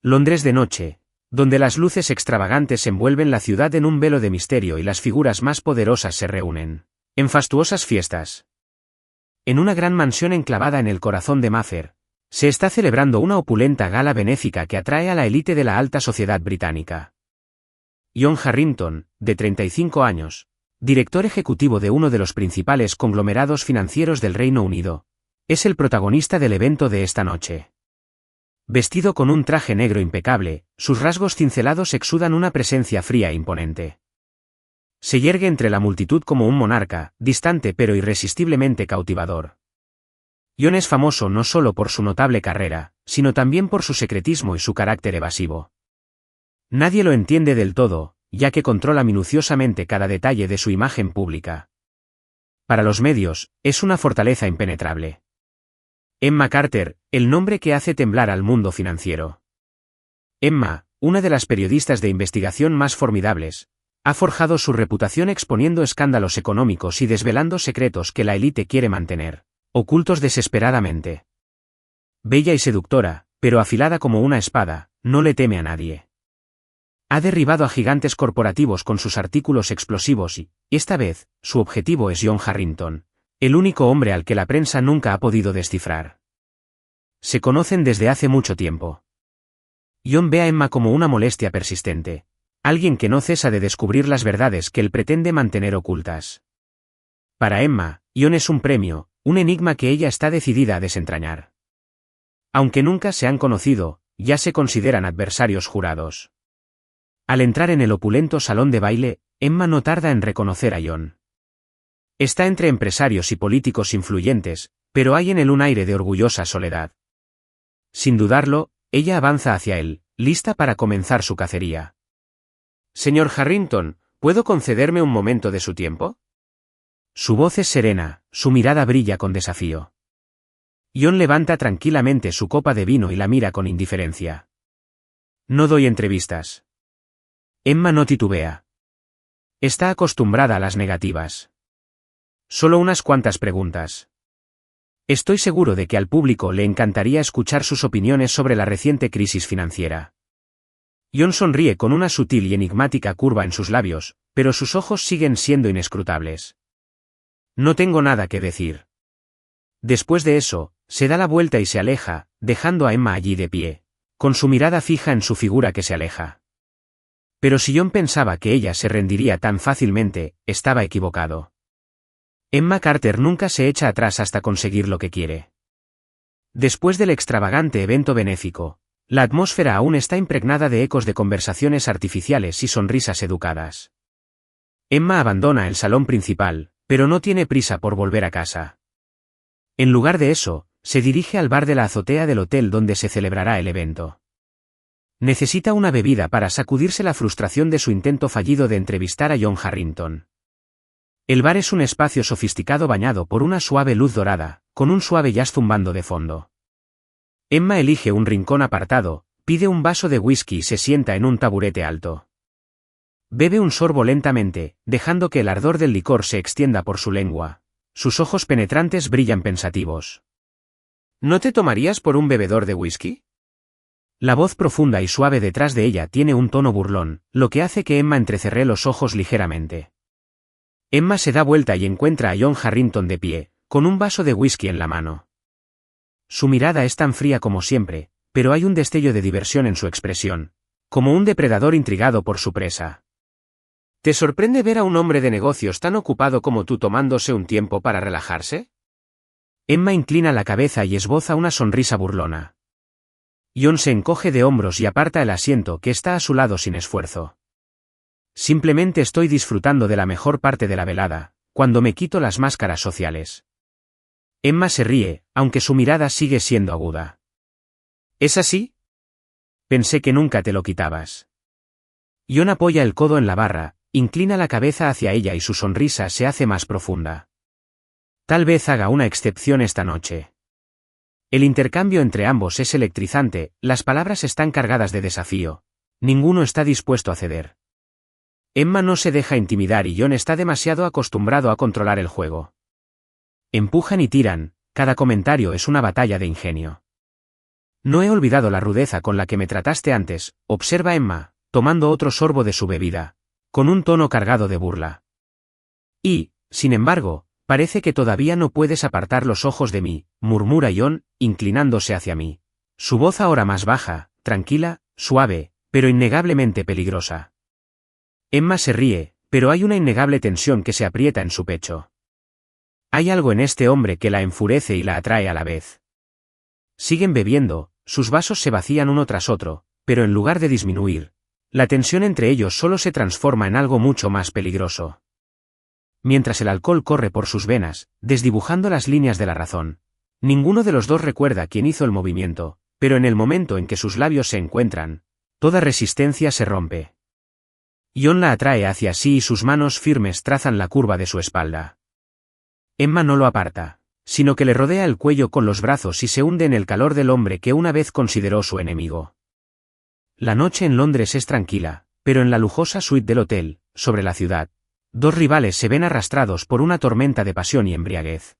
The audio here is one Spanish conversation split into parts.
Londres de noche, donde las luces extravagantes envuelven la ciudad en un velo de misterio y las figuras más poderosas se reúnen, en fastuosas fiestas. En una gran mansión enclavada en el corazón de Mayfair, se está celebrando una opulenta gala benéfica que atrae a la élite de la alta sociedad británica. John Harrington, de 35 años, director ejecutivo de uno de los principales conglomerados financieros del Reino Unido, es el protagonista del evento de esta noche. Vestido con un traje negro impecable, sus rasgos cincelados exudan una presencia fría e imponente. Se yergue entre la multitud como un monarca, distante pero irresistiblemente cautivador. John es famoso no solo por su notable carrera, sino también por su secretismo y su carácter evasivo. Nadie lo entiende del todo, ya que controla minuciosamente cada detalle de su imagen pública. Para los medios, es una fortaleza impenetrable. Emma Carter, el nombre que hace temblar al mundo financiero. Emma, una de las periodistas de investigación más formidables, ha forjado su reputación exponiendo escándalos económicos y desvelando secretos que la élite quiere mantener ocultos desesperadamente. Bella y seductora, pero afilada como una espada, no le teme a nadie. Ha derribado a gigantes corporativos con sus artículos explosivos y, esta vez, su objetivo es John Harrington, el único hombre al que la prensa nunca ha podido descifrar. Se conocen desde hace mucho tiempo. John ve a Emma como una molestia persistente, alguien que no cesa de descubrir las verdades que él pretende mantener ocultas. Para Emma, John es un premio, un enigma que ella está decidida a desentrañar. Aunque nunca se han conocido, ya se consideran adversarios jurados. Al entrar en el opulento salón de baile, Emma no tarda en reconocer a John. Está entre empresarios y políticos influyentes, pero hay en él un aire de orgullosa soledad. Sin dudarlo, ella avanza hacia él, lista para comenzar su cacería. «Señor Harrington, ¿puedo concederme un momento de su tiempo?» Su voz es serena, su mirada brilla con desafío. John levanta tranquilamente su copa de vino y la mira con indiferencia. «No doy entrevistas». Emma no titubea. Está acostumbrada a las negativas. Solo unas cuantas preguntas. Estoy seguro de que al público le encantaría escuchar sus opiniones sobre la reciente crisis financiera. John sonríe con una sutil y enigmática curva en sus labios, pero sus ojos siguen siendo inescrutables. No tengo nada que decir. Después de eso, se da la vuelta y se aleja, dejando a Emma allí de pie, con su mirada fija en su figura que se aleja. Pero si John pensaba que ella se rendiría tan fácilmente, estaba equivocado. Emma Carter nunca se echa atrás hasta conseguir lo que quiere. Después del extravagante evento benéfico, la atmósfera aún está impregnada de ecos de conversaciones artificiales y sonrisas educadas. Emma abandona el salón principal, pero no tiene prisa por volver a casa. En lugar de eso, se dirige al bar de la azotea del hotel donde se celebrará el evento. Necesita una bebida para sacudirse la frustración de su intento fallido de entrevistar a John Harrington. El bar es un espacio sofisticado bañado por una suave luz dorada, con un suave jazz zumbando de fondo. Emma elige un rincón apartado, pide un vaso de whisky y se sienta en un taburete alto. Bebe un sorbo lentamente, dejando que el ardor del licor se extienda por su lengua. Sus ojos penetrantes brillan pensativos. ¿No te tomarías por un bebedor de whisky? La voz profunda y suave detrás de ella tiene un tono burlón, lo que hace que Emma entrecerré los ojos ligeramente. Emma se da vuelta y encuentra a John Harrington de pie, con un vaso de whisky en la mano. Su mirada es tan fría como siempre, pero hay un destello de diversión en su expresión, como un depredador intrigado por su presa. ¿Te sorprende ver a un hombre de negocios tan ocupado como tú tomándose un tiempo para relajarse? Emma inclina la cabeza y esboza una sonrisa burlona. John se encoge de hombros y aparta el asiento que está a su lado sin esfuerzo. Simplemente estoy disfrutando de la mejor parte de la velada, cuando me quito las máscaras sociales. Emma se ríe, aunque su mirada sigue siendo aguda. ¿Es así? Pensé que nunca te lo quitabas. John apoya el codo en la barra, inclina la cabeza hacia ella y su sonrisa se hace más profunda. Tal vez haga una excepción esta noche. El intercambio entre ambos es electrizante, las palabras están cargadas de desafío. Ninguno está dispuesto a ceder. Emma no se deja intimidar y John está demasiado acostumbrado a controlar el juego. Empujan y tiran, cada comentario es una batalla de ingenio. No he olvidado la rudeza con la que me trataste antes, observa Emma, tomando otro sorbo de su bebida, con un tono cargado de burla. Y, sin embargo, parece que todavía no puedes apartar los ojos de mí, murmura Jon, inclinándose hacia mí. Su voz ahora más baja, tranquila, suave, pero innegablemente peligrosa. Emma se ríe, pero hay una innegable tensión que se aprieta en su pecho. Hay algo en este hombre que la enfurece y la atrae a la vez. Siguen bebiendo, sus vasos se vacían uno tras otro, pero en lugar de disminuir, la tensión entre ellos solo se transforma en algo mucho más peligroso. Mientras el alcohol corre por sus venas, desdibujando las líneas de la razón, ninguno de los dos recuerda quién hizo el movimiento, pero en el momento en que sus labios se encuentran, toda resistencia se rompe. Jon la atrae hacia sí y sus manos firmes trazan la curva de su espalda. Emma no lo aparta, sino que le rodea el cuello con los brazos y se hunde en el calor del hombre que una vez consideró su enemigo. La noche en Londres es tranquila, pero en la lujosa suite del hotel, sobre la ciudad, dos rivales se ven arrastrados por una tormenta de pasión y embriaguez.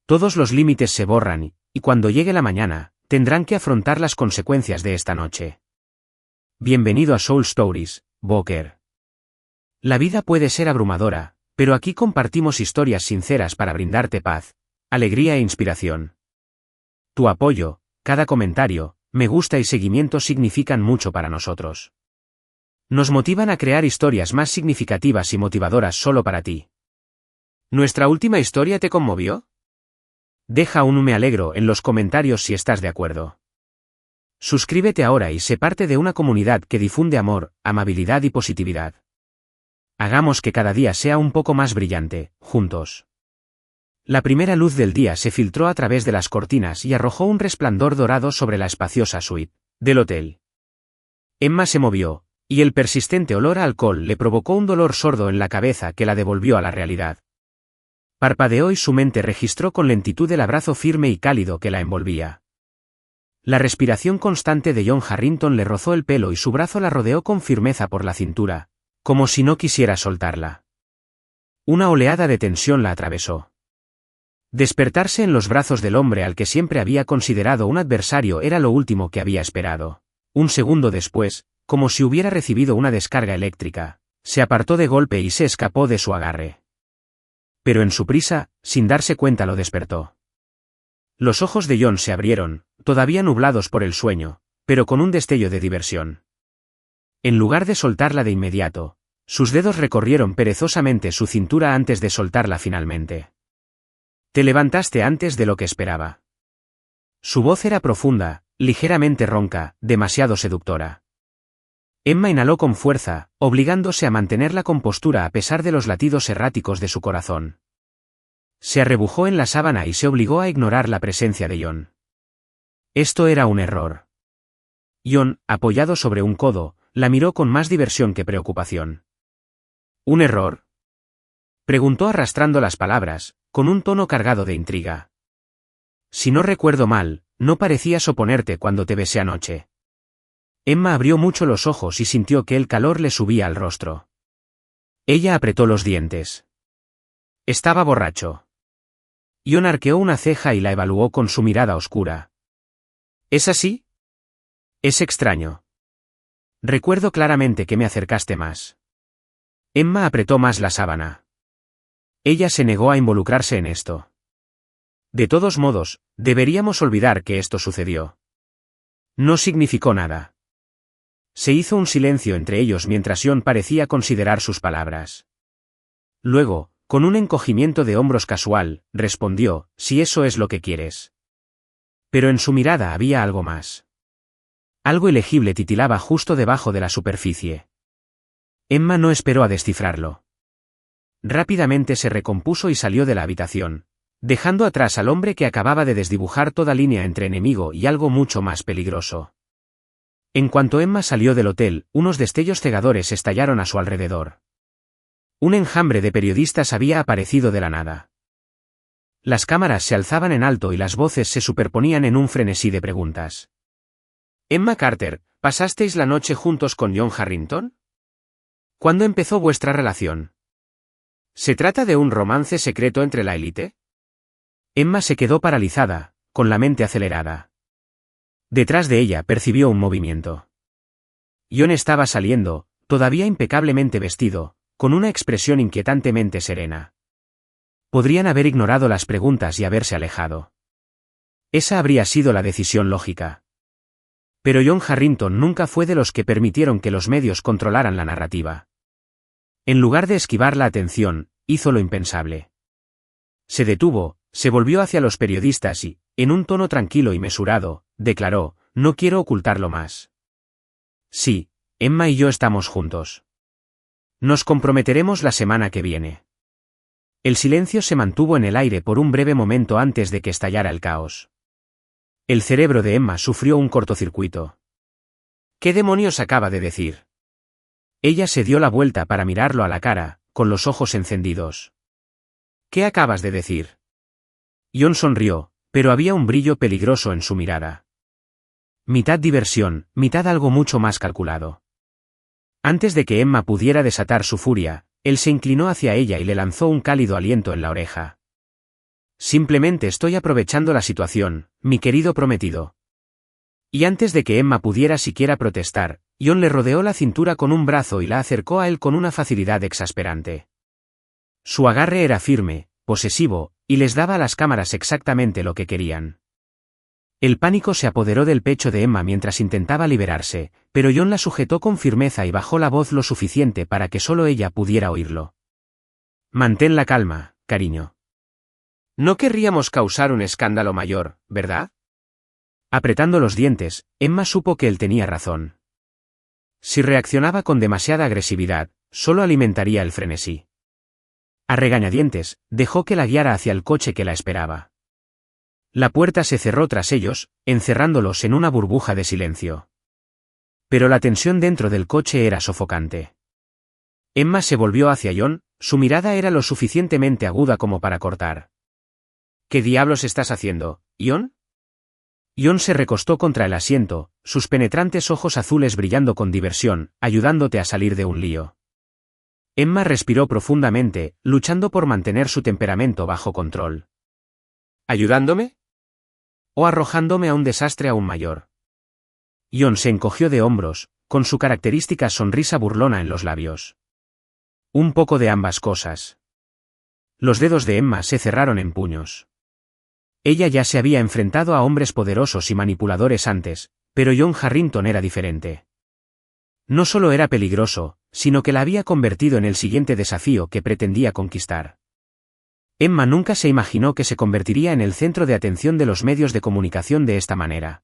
Todos los límites se borran y cuando llegue la mañana, tendrán que afrontar las consecuencias de esta noche. Bienvenido a Soul Stories, Booker. La vida puede ser abrumadora, pero aquí compartimos historias sinceras para brindarte paz, alegría e inspiración. Tu apoyo, cada comentario, me gusta y seguimiento significan mucho para nosotros. Nos motivan a crear historias más significativas y motivadoras solo para ti. ¿Nuestra última historia te conmovió? Deja un me alegro en los comentarios si estás de acuerdo. Suscríbete ahora y sé parte de una comunidad que difunde amor, amabilidad y positividad. Hagamos que cada día sea un poco más brillante, juntos. La primera luz del día se filtró a través de las cortinas y arrojó un resplandor dorado sobre la espaciosa suite del hotel. Emma se movió, y el persistente olor a alcohol le provocó un dolor sordo en la cabeza que la devolvió a la realidad. Parpadeó y su mente registró con lentitud el abrazo firme y cálido que la envolvía. La respiración constante de Jon Harrington le rozó el pelo y su brazo la rodeó con firmeza por la cintura, como si no quisiera soltarla. Una oleada de tensión la atravesó. Despertarse en los brazos del hombre al que siempre había considerado un adversario era lo último que había esperado. Un segundo después, como si hubiera recibido una descarga eléctrica, se apartó de golpe y se escapó de su agarre. Pero en su prisa, sin darse cuenta lo despertó. Los ojos de Jon se abrieron, todavía nublados por el sueño, pero con un destello de diversión. En lugar de soltarla de inmediato, sus dedos recorrieron perezosamente su cintura antes de soltarla finalmente. Te levantaste antes de lo que esperaba. Su voz era profunda, ligeramente ronca, demasiado seductora. Emma inhaló con fuerza, obligándose a mantener la compostura a pesar de los latidos erráticos de su corazón. Se arrebujó en la sábana y se obligó a ignorar la presencia de Jon. Esto era un error. Jon, apoyado sobre un codo, la miró con más diversión que preocupación. ¿Un error?, preguntó arrastrando las palabras, con un tono cargado de intriga. Si no recuerdo mal, no parecías oponerte cuando te besé anoche. Emma abrió mucho los ojos y sintió que el calor le subía al rostro. Ella apretó los dientes. Estaba borracho. Jon arqueó una ceja y la evaluó con su mirada oscura. ¿Es así? Es extraño. Recuerdo claramente que me acercaste más. Emma apretó más la sábana. Ella se negó a involucrarse en esto. De todos modos, deberíamos olvidar que esto sucedió. No significó nada. Se hizo un silencio entre ellos mientras Jon parecía considerar sus palabras. Luego, con un encogimiento de hombros casual, respondió, si eso es lo que quieres. Pero en su mirada había algo más. Algo ilegible titilaba justo debajo de la superficie. Emma no esperó a descifrarlo. Rápidamente se recompuso y salió de la habitación, dejando atrás al hombre que acababa de desdibujar toda línea entre enemigo y algo mucho más peligroso. En cuanto Emma salió del hotel, unos destellos cegadores estallaron a su alrededor. Un enjambre de periodistas había aparecido de la nada. Las cámaras se alzaban en alto y las voces se superponían en un frenesí de preguntas. Emma Carter, ¿pasasteis la noche juntos con Jon Harrington? ¿Cuándo empezó vuestra relación? ¿Se trata de un romance secreto entre la élite? Emma se quedó paralizada, con la mente acelerada. Detrás de ella percibió un movimiento. Jon estaba saliendo, todavía impecablemente vestido, con una expresión inquietantemente serena. Podrían haber ignorado las preguntas y haberse alejado. Esa habría sido la decisión lógica. Pero Jon Harrington nunca fue de los que permitieron que los medios controlaran la narrativa. En lugar de esquivar la atención, hizo lo impensable. Se detuvo, se volvió hacia los periodistas y, en un tono tranquilo y mesurado, declaró: «No quiero ocultarlo más. Sí, Emma y yo estamos juntos. Nos comprometeremos la semana que viene». El silencio se mantuvo en el aire por un breve momento antes de que estallara el caos. El cerebro de Emma sufrió un cortocircuito. ¿Qué demonios acaba de decir? Ella se dio la vuelta para mirarlo a la cara, con los ojos encendidos. ¿Qué acabas de decir? Jon sonrió, pero había un brillo peligroso en su mirada. Mitad diversión, mitad algo mucho más calculado. Antes de que Emma pudiera desatar su furia, él se inclinó hacia ella y le lanzó un cálido aliento en la oreja. «Simplemente estoy aprovechando la situación, mi querido prometido». Y antes de que Emma pudiera siquiera protestar, Jon le rodeó la cintura con un brazo y la acercó a él con una facilidad exasperante. Su agarre era firme, posesivo, y les daba a las cámaras exactamente lo que querían. El pánico se apoderó del pecho de Emma mientras intentaba liberarse, pero Jon la sujetó con firmeza y bajó la voz lo suficiente para que solo ella pudiera oírlo. «Mantén la calma, cariño. No querríamos causar un escándalo mayor, ¿verdad?» Apretando los dientes, Emma supo que él tenía razón. Si reaccionaba con demasiada agresividad, solo alimentaría el frenesí. A regañadientes, dejó que la guiara hacia el coche que la esperaba. La puerta se cerró tras ellos, encerrándolos en una burbuja de silencio. Pero la tensión dentro del coche era sofocante. Emma se volvió hacia Jon, su mirada era lo suficientemente aguda como para cortar. «¿Qué diablos estás haciendo, Jon?» Jon se recostó contra el asiento, sus penetrantes ojos azules brillando con diversión, ayudándote a salir de un lío. Emma respiró profundamente, luchando por mantener su temperamento bajo control. «¿Ayudándome? ¿O arrojándome a un desastre aún mayor?» Jon se encogió de hombros, con su característica sonrisa burlona en los labios. «Un poco de ambas cosas». Los dedos de Emma se cerraron en puños. Ella ya se había enfrentado a hombres poderosos y manipuladores antes, pero Jon Harrington era diferente. No solo era peligroso, sino que la había convertido en el siguiente desafío que pretendía conquistar. Emma nunca se imaginó que se convertiría en el centro de atención de los medios de comunicación de esta manera.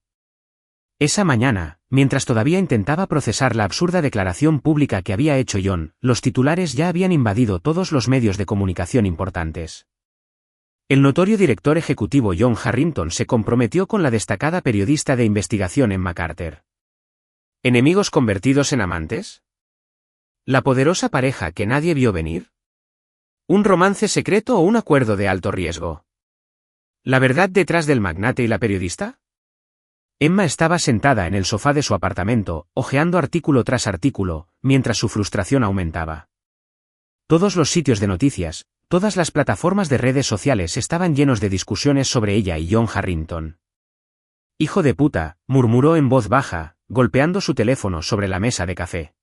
Esa mañana, mientras todavía intentaba procesar la absurda declaración pública que había hecho Jon, los titulares ya habían invadido todos los medios de comunicación importantes. El notorio director ejecutivo Jon Harrington se comprometió con la destacada periodista de investigación Emma Carter. ¿Enemigos convertidos en amantes? ¿La poderosa pareja que nadie vio venir? ¿Un romance secreto o un acuerdo de alto riesgo? ¿La verdad detrás del magnate y la periodista? Emma estaba sentada en el sofá de su apartamento, hojeando artículo tras artículo, mientras su frustración aumentaba. Todos los sitios de noticias, todas las plataformas de redes sociales estaban llenos de discusiones sobre ella y Jon Harrington. «Hijo de puta», murmuró en voz baja, golpeando su teléfono sobre la mesa de café.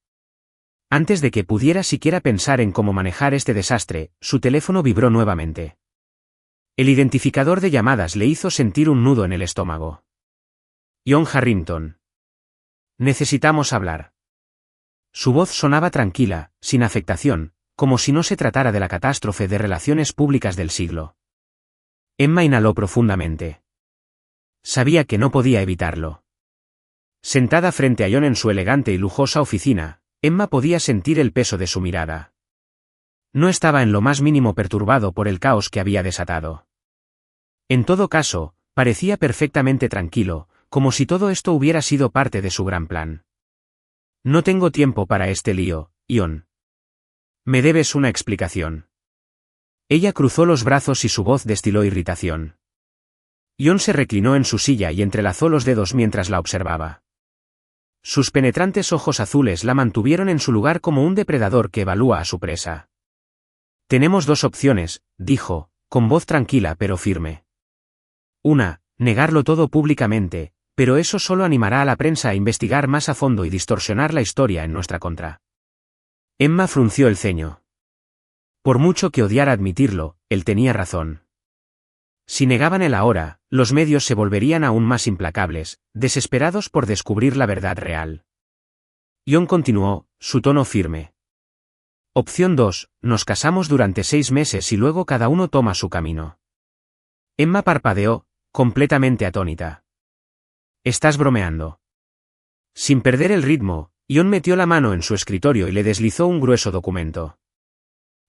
Antes de que pudiera siquiera pensar en cómo manejar este desastre, su teléfono vibró nuevamente. El identificador de llamadas le hizo sentir un nudo en el estómago. «Jon Harrington. Necesitamos hablar». Su voz sonaba tranquila, sin afectación, como si no se tratara de la catástrofe de relaciones públicas del siglo. Emma inhaló profundamente. Sabía que no podía evitarlo. Sentada frente a Jon en su elegante y lujosa oficina, Emma podía sentir el peso de su mirada. No estaba en lo más mínimo perturbado por el caos que había desatado. En todo caso, parecía perfectamente tranquilo, como si todo esto hubiera sido parte de su gran plan. «No tengo tiempo para este lío, Jon. Me debes una explicación». Ella cruzó los brazos y su voz destiló irritación. Jon se reclinó en su silla y entrelazó los dedos mientras la observaba. Sus penetrantes ojos azules la mantuvieron en su lugar como un depredador que evalúa a su presa. «Tenemos dos opciones», dijo, con voz tranquila pero firme. «Una, negarlo todo públicamente, pero eso solo animará a la prensa a investigar más a fondo y distorsionar la historia en nuestra contra. Emma frunció el ceño. Por mucho que odiara admitirlo, él tenía razón. Si negaban el ahora, los medios se volverían aún más implacables, desesperados por descubrir la verdad real. John continuó, su tono firme. Opción 2, nos casamos durante 6 meses y luego cada uno toma su camino. Emma parpadeó, completamente atónita. Estás bromeando. Sin perder el ritmo, John metió la mano en su escritorio y le deslizó un grueso documento.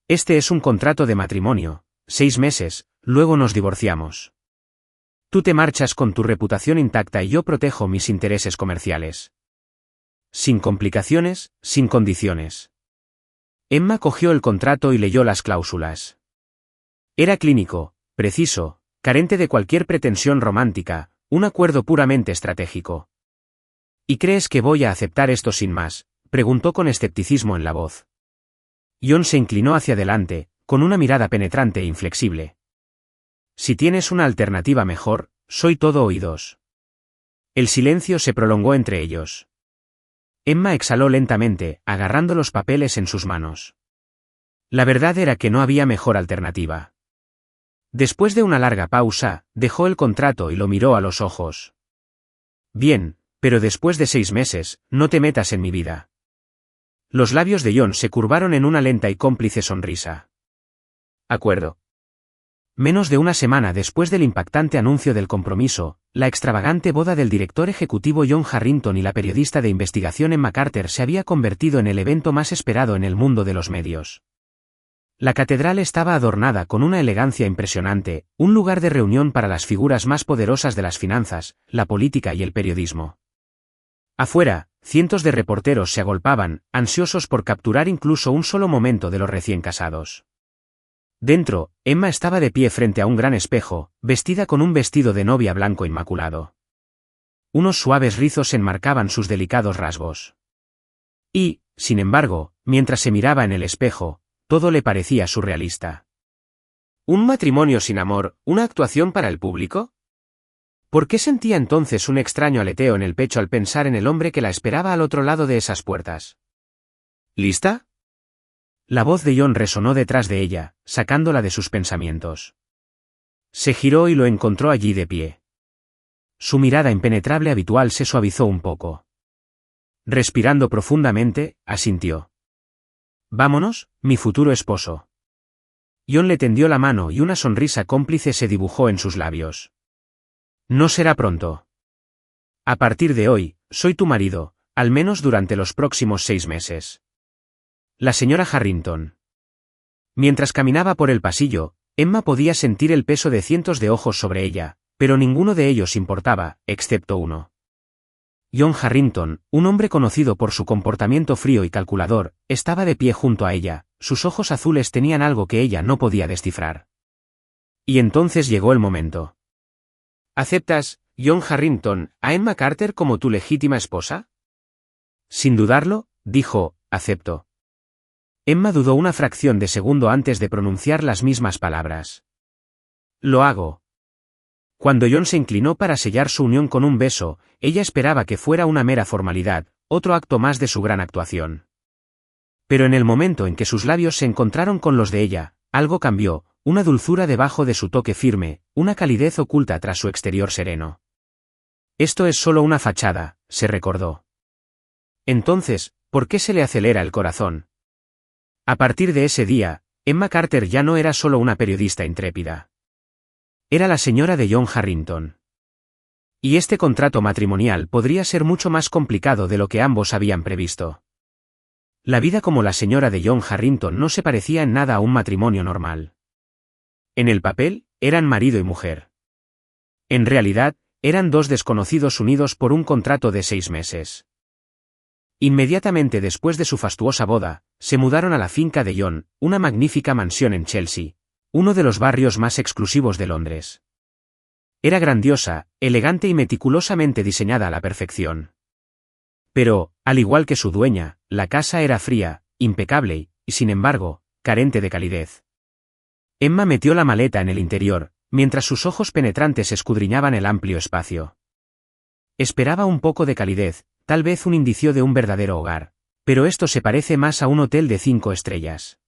Este es un contrato de matrimonio, 6 meses, luego nos divorciamos. Tú te marchas con tu reputación intacta y yo protejo mis intereses comerciales. Sin complicaciones, sin condiciones. Emma cogió el contrato y leyó las cláusulas. Era clínico, preciso, carente de cualquier pretensión romántica, un acuerdo puramente estratégico. ¿Y crees que voy a aceptar esto sin más?, preguntó con escepticismo en la voz. John se inclinó hacia adelante, con una mirada penetrante e inflexible. Si tienes una alternativa mejor, soy todo oídos. El silencio se prolongó entre ellos. Emma exhaló lentamente, agarrando los papeles en sus manos. La verdad era que no había mejor alternativa. Después de una larga pausa, dejó el contrato y lo miró a los ojos. Bien, pero después de 6 meses, no te metas en mi vida. Los labios de John se curvaron en una lenta y cómplice sonrisa. Acuerdo. Menos de una semana después del impactante anuncio del compromiso, la extravagante boda del director ejecutivo John Harrington y la periodista de investigación Emma Carter se había convertido en el evento más esperado en el mundo de los medios. La catedral estaba adornada con una elegancia impresionante, un lugar de reunión para las figuras más poderosas de las finanzas, la política y el periodismo. Afuera, cientos de reporteros se agolpaban, ansiosos por capturar incluso un solo momento de los recién casados. Dentro, Emma estaba de pie frente a un gran espejo, vestida con un vestido de novia blanco inmaculado. Unos suaves rizos enmarcaban sus delicados rasgos. Y, sin embargo, mientras se miraba en el espejo, todo le parecía surrealista. ¿Un matrimonio sin amor, una actuación para el público? ¿Por qué sentía entonces un extraño aleteo en el pecho al pensar en el hombre que la esperaba al otro lado de esas puertas? ¿Lista? La voz de John resonó detrás de ella, sacándola de sus pensamientos. Se giró y lo encontró allí de pie. Su mirada impenetrable habitual se suavizó un poco. Respirando profundamente, asintió. Vámonos, mi futuro esposo. John le tendió la mano y una sonrisa cómplice se dibujó en sus labios. No será pronto. A partir de hoy, soy tu marido, al menos durante los próximos 6 meses. La señora Harrington. Mientras caminaba por el pasillo, Emma podía sentir el peso de cientos de ojos sobre ella, pero ninguno de ellos importaba, excepto uno. John Harrington, un hombre conocido por su comportamiento frío y calculador, estaba de pie junto a ella, sus ojos azules tenían algo que ella no podía descifrar. Y entonces llegó el momento. ¿Aceptas, John Harrington, a Emma Carter como tu legítima esposa? Sin dudarlo, dijo, acepto. Emma dudó una fracción de segundo antes de pronunciar las mismas palabras. Lo hago. Cuando John se inclinó para sellar su unión con un beso, ella esperaba que fuera una mera formalidad, otro acto más de su gran actuación. Pero en el momento en que sus labios se encontraron con los de ella, algo cambió, una dulzura debajo de su toque firme, una calidez oculta tras su exterior sereno. Esto es solo una fachada, se recordó. Entonces, ¿por qué se le acelera el corazón? A partir de ese día, Emma Carter ya no era solo una periodista intrépida. Era la señora de John Harrington. Y este contrato matrimonial podría ser mucho más complicado de lo que ambos habían previsto. La vida como la señora de John Harrington no se parecía en nada a un matrimonio normal. En el papel, eran marido y mujer. En realidad, eran dos desconocidos unidos por un contrato de 6 meses. Inmediatamente después de su fastuosa boda, se mudaron a la finca de John, una magnífica mansión en Chelsea, uno de los barrios más exclusivos de Londres. Era grandiosa, elegante y meticulosamente diseñada a la perfección. Pero, al igual que su dueña, la casa era fría, impecable y, sin embargo, carente de calidez. Emma metió la maleta en el interior, mientras sus ojos penetrantes escudriñaban el amplio espacio. Esperaba un poco de calidez, tal vez un indicio de un verdadero hogar. Pero esto se parece más a un hotel de 5 estrellas.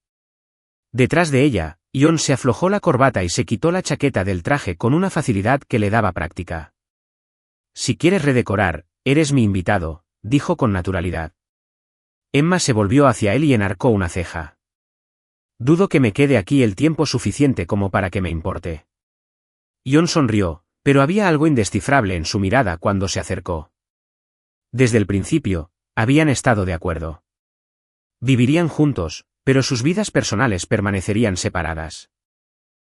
Detrás de ella, Ion se aflojó la corbata y se quitó la chaqueta del traje con una facilidad que le daba práctica. Si quieres redecorar, eres mi invitado, dijo con naturalidad. Emma se volvió hacia él y enarcó una ceja. Dudo que me quede aquí el tiempo suficiente como para que me importe. Ion sonrió, pero había algo indescifrable en su mirada cuando se acercó. Desde el principio, habían estado de acuerdo. Vivirían juntos, pero sus vidas personales permanecerían separadas.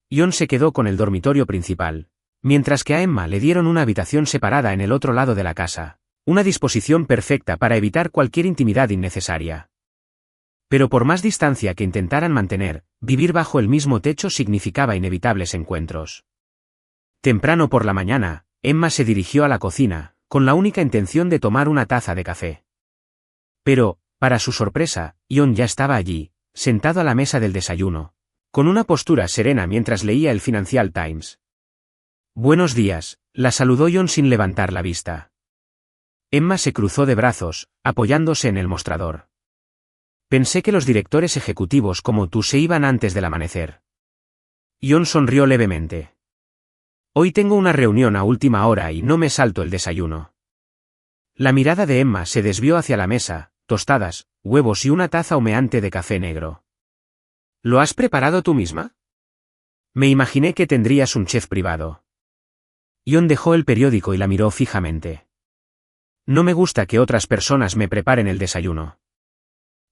Ion se quedó con el dormitorio principal, mientras que a Emma le dieron una habitación separada en el otro lado de la casa, una disposición perfecta para evitar cualquier intimidad innecesaria. Pero por más distancia que intentaran mantener, vivir bajo el mismo techo significaba inevitables encuentros. Temprano por la mañana, Emma se dirigió a la cocina, con la única intención de tomar una taza de café. Pero, para su sorpresa, Ion ya estaba allí, sentado a la mesa del desayuno, con una postura serena mientras leía el Financial Times. Buenos días, la saludó Ion sin levantar la vista. Emma se cruzó de brazos, apoyándose en el mostrador. Pensé que los directores ejecutivos como tú se iban antes del amanecer. Ion sonrió levemente. Hoy tengo una reunión a última hora y no me salto el desayuno. La mirada de Emma se desvió hacia la mesa, tostadas, huevos y una taza humeante de café negro. ¿Lo has preparado tú misma? Me imaginé que tendrías un chef privado. Ion dejó el periódico y la miró fijamente. No me gusta que otras personas me preparen el desayuno.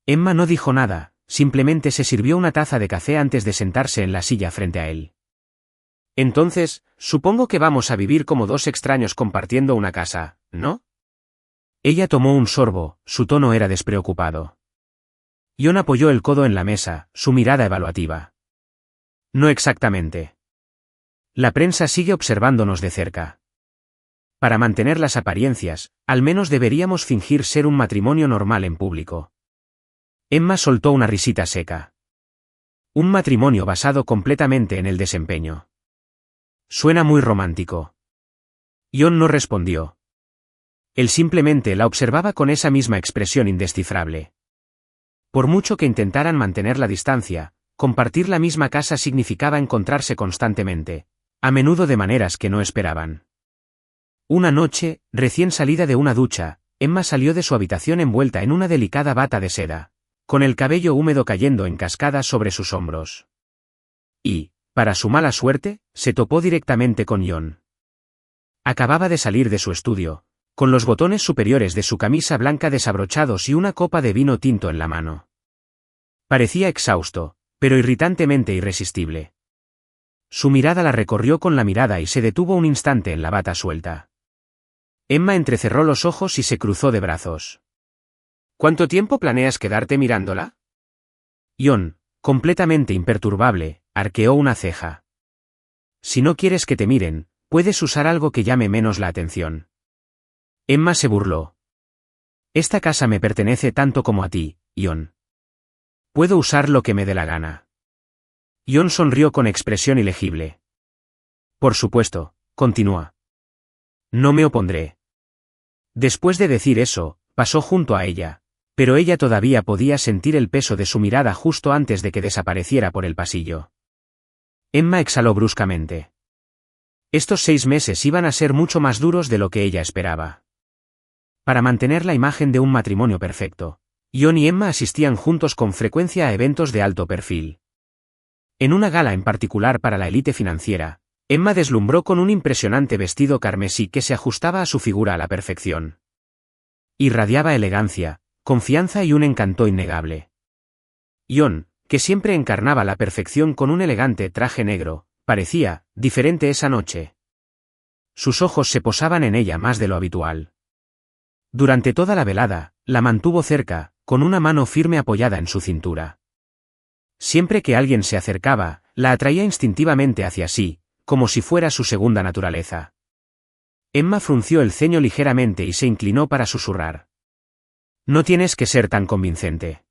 Emma no dijo nada, simplemente se sirvió una taza de café antes de sentarse en la silla frente a él. Entonces, supongo que vamos a vivir como dos extraños compartiendo una casa, ¿no? Ella tomó un sorbo, su tono era despreocupado. Ion apoyó el codo en la mesa, su mirada evaluativa. No exactamente. La prensa sigue observándonos de cerca. Para mantener las apariencias, al menos deberíamos fingir ser un matrimonio normal en público. Emma soltó una risita seca. Un matrimonio basado completamente en el desempeño. Suena muy romántico. Ion no respondió. Él simplemente la observaba con esa misma expresión indescifrable. Por mucho que intentaran mantener la distancia, compartir la misma casa significaba encontrarse constantemente, a menudo de maneras que no esperaban. Una noche, recién salida de una ducha, Emma salió de su habitación envuelta en una delicada bata de seda, con el cabello húmedo cayendo en cascada sobre sus hombros. Y, para su mala suerte, se topó directamente con Ion. Acababa de salir de su estudio, con los botones superiores de su camisa blanca desabrochados y una copa de vino tinto en la mano. Parecía exhausto, pero irritantemente irresistible. Su mirada la recorrió con la mirada y se detuvo un instante en la bata suelta. Emma entrecerró los ojos y se cruzó de brazos. ¿Cuánto tiempo planeas quedarte mirándola? Ion, completamente imperturbable, arqueó una ceja. Si no quieres que te miren, puedes usar algo que llame menos la atención. Emma se burló. Esta casa me pertenece tanto como a ti, Ion. Puedo usar lo que me dé la gana. Ion sonrió con expresión ilegible. Por supuesto, continúa. No me opondré. Después de decir eso, pasó junto a ella, pero ella todavía podía sentir el peso de su mirada justo antes de que desapareciera por el pasillo. Emma exhaló bruscamente. Estos 6 meses iban a ser mucho más duros de lo que ella esperaba. Para mantener la imagen de un matrimonio perfecto, Ion y Emma asistían juntos con frecuencia a eventos de alto perfil. En una gala en particular para la élite financiera, Emma deslumbró con un impresionante vestido carmesí que se ajustaba a su figura a la perfección. Irradiaba elegancia, confianza y un encanto innegable. Ion, que siempre encarnaba la perfección con un elegante traje negro, parecía diferente esa noche. Sus ojos se posaban en ella más de lo habitual. Durante toda la velada, la mantuvo cerca, con una mano firme apoyada en su cintura. Siempre que alguien se acercaba, la atraía instintivamente hacia sí, como si fuera su segunda naturaleza. Emma frunció el ceño ligeramente y se inclinó para susurrar. No tienes que ser tan convincente.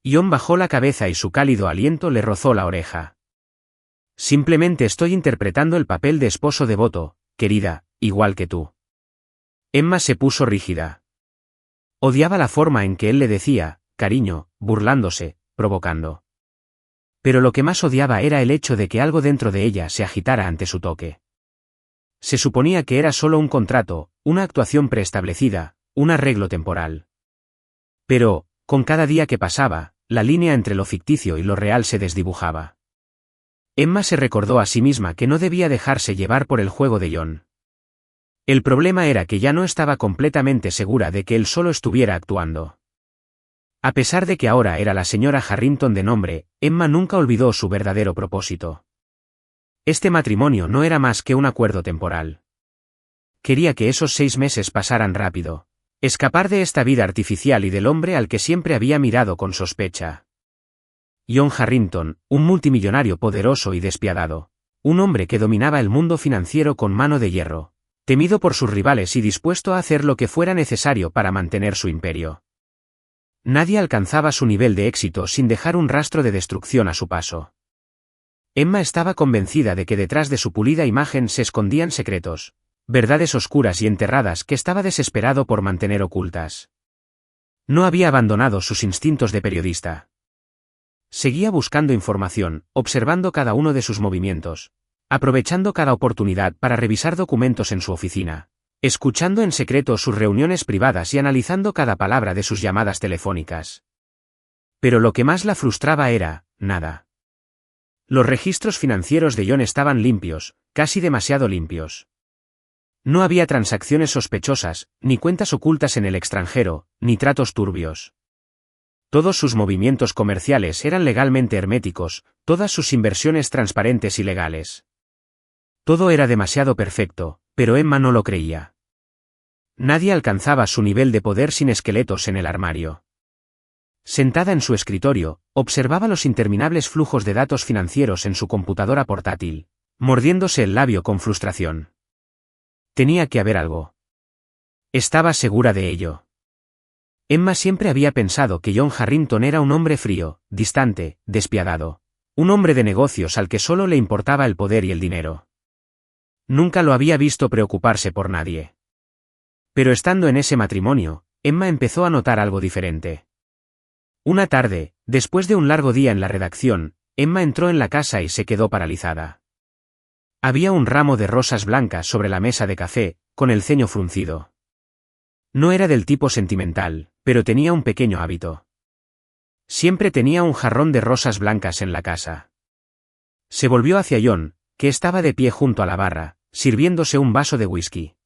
Ion bajó la cabeza y su cálido aliento le rozó la oreja. Simplemente estoy interpretando el papel de esposo devoto, querida, igual que tú. Emma se puso rígida. Odiaba la forma en que él le decía, cariño, burlándose, provocando. Pero lo que más odiaba era el hecho de que algo dentro de ella se agitara ante su toque. Se suponía que era solo un contrato, una actuación preestablecida, un arreglo temporal. Pero, con cada día que pasaba, la línea entre lo ficticio y lo real se desdibujaba. Emma se recordó a sí misma que no debía dejarse llevar por el juego de John. El problema era que ya no estaba completamente segura de que él solo estuviera actuando. A pesar de que ahora era la señora Harrington de nombre, Emma nunca olvidó su verdadero propósito. Este matrimonio no era más que un acuerdo temporal. Quería que esos 6 meses pasaran rápido. Escapar de esta vida artificial y del hombre al que siempre había mirado con sospecha. John Harrington, un multimillonario poderoso y despiadado. Un hombre que dominaba el mundo financiero con mano de hierro. Temido por sus rivales y dispuesto a hacer lo que fuera necesario para mantener su imperio. Nadie alcanzaba su nivel de éxito sin dejar un rastro de destrucción a su paso. Emma estaba convencida de que detrás de su pulida imagen se escondían secretos, verdades oscuras y enterradas que estaba desesperado por mantener ocultas. No había abandonado sus instintos de periodista. Seguía buscando información, observando cada uno de sus movimientos, aprovechando cada oportunidad para revisar documentos en su oficina, escuchando en secreto sus reuniones privadas y analizando cada palabra de sus llamadas telefónicas. Pero lo que más la frustraba era, nada. Los registros financieros de John estaban limpios, casi demasiado limpios. No había transacciones sospechosas, ni cuentas ocultas en el extranjero, ni tratos turbios. Todos sus movimientos comerciales eran legalmente herméticos, todas sus inversiones transparentes y legales. Todo era demasiado perfecto, pero Emma no lo creía. Nadie alcanzaba su nivel de poder sin esqueletos en el armario. Sentada en su escritorio, observaba los interminables flujos de datos financieros en su computadora portátil, mordiéndose el labio con frustración. Tenía que haber algo. Estaba segura de ello. Emma siempre había pensado que John Harrington era un hombre frío, distante, despiadado. Un hombre de negocios al que solo le importaba el poder y el dinero. Nunca lo había visto preocuparse por nadie. Pero estando en ese matrimonio, Emma empezó a notar algo diferente. Una tarde, después de un largo día en la redacción, Emma entró en la casa y se quedó paralizada. Había un ramo de rosas blancas sobre la mesa de café, con el ceño fruncido. No era del tipo sentimental, pero tenía un pequeño hábito. Siempre tenía un jarrón de rosas blancas en la casa. Se volvió hacia John, que estaba de pie junto a la barra, sirviéndose un vaso de whisky.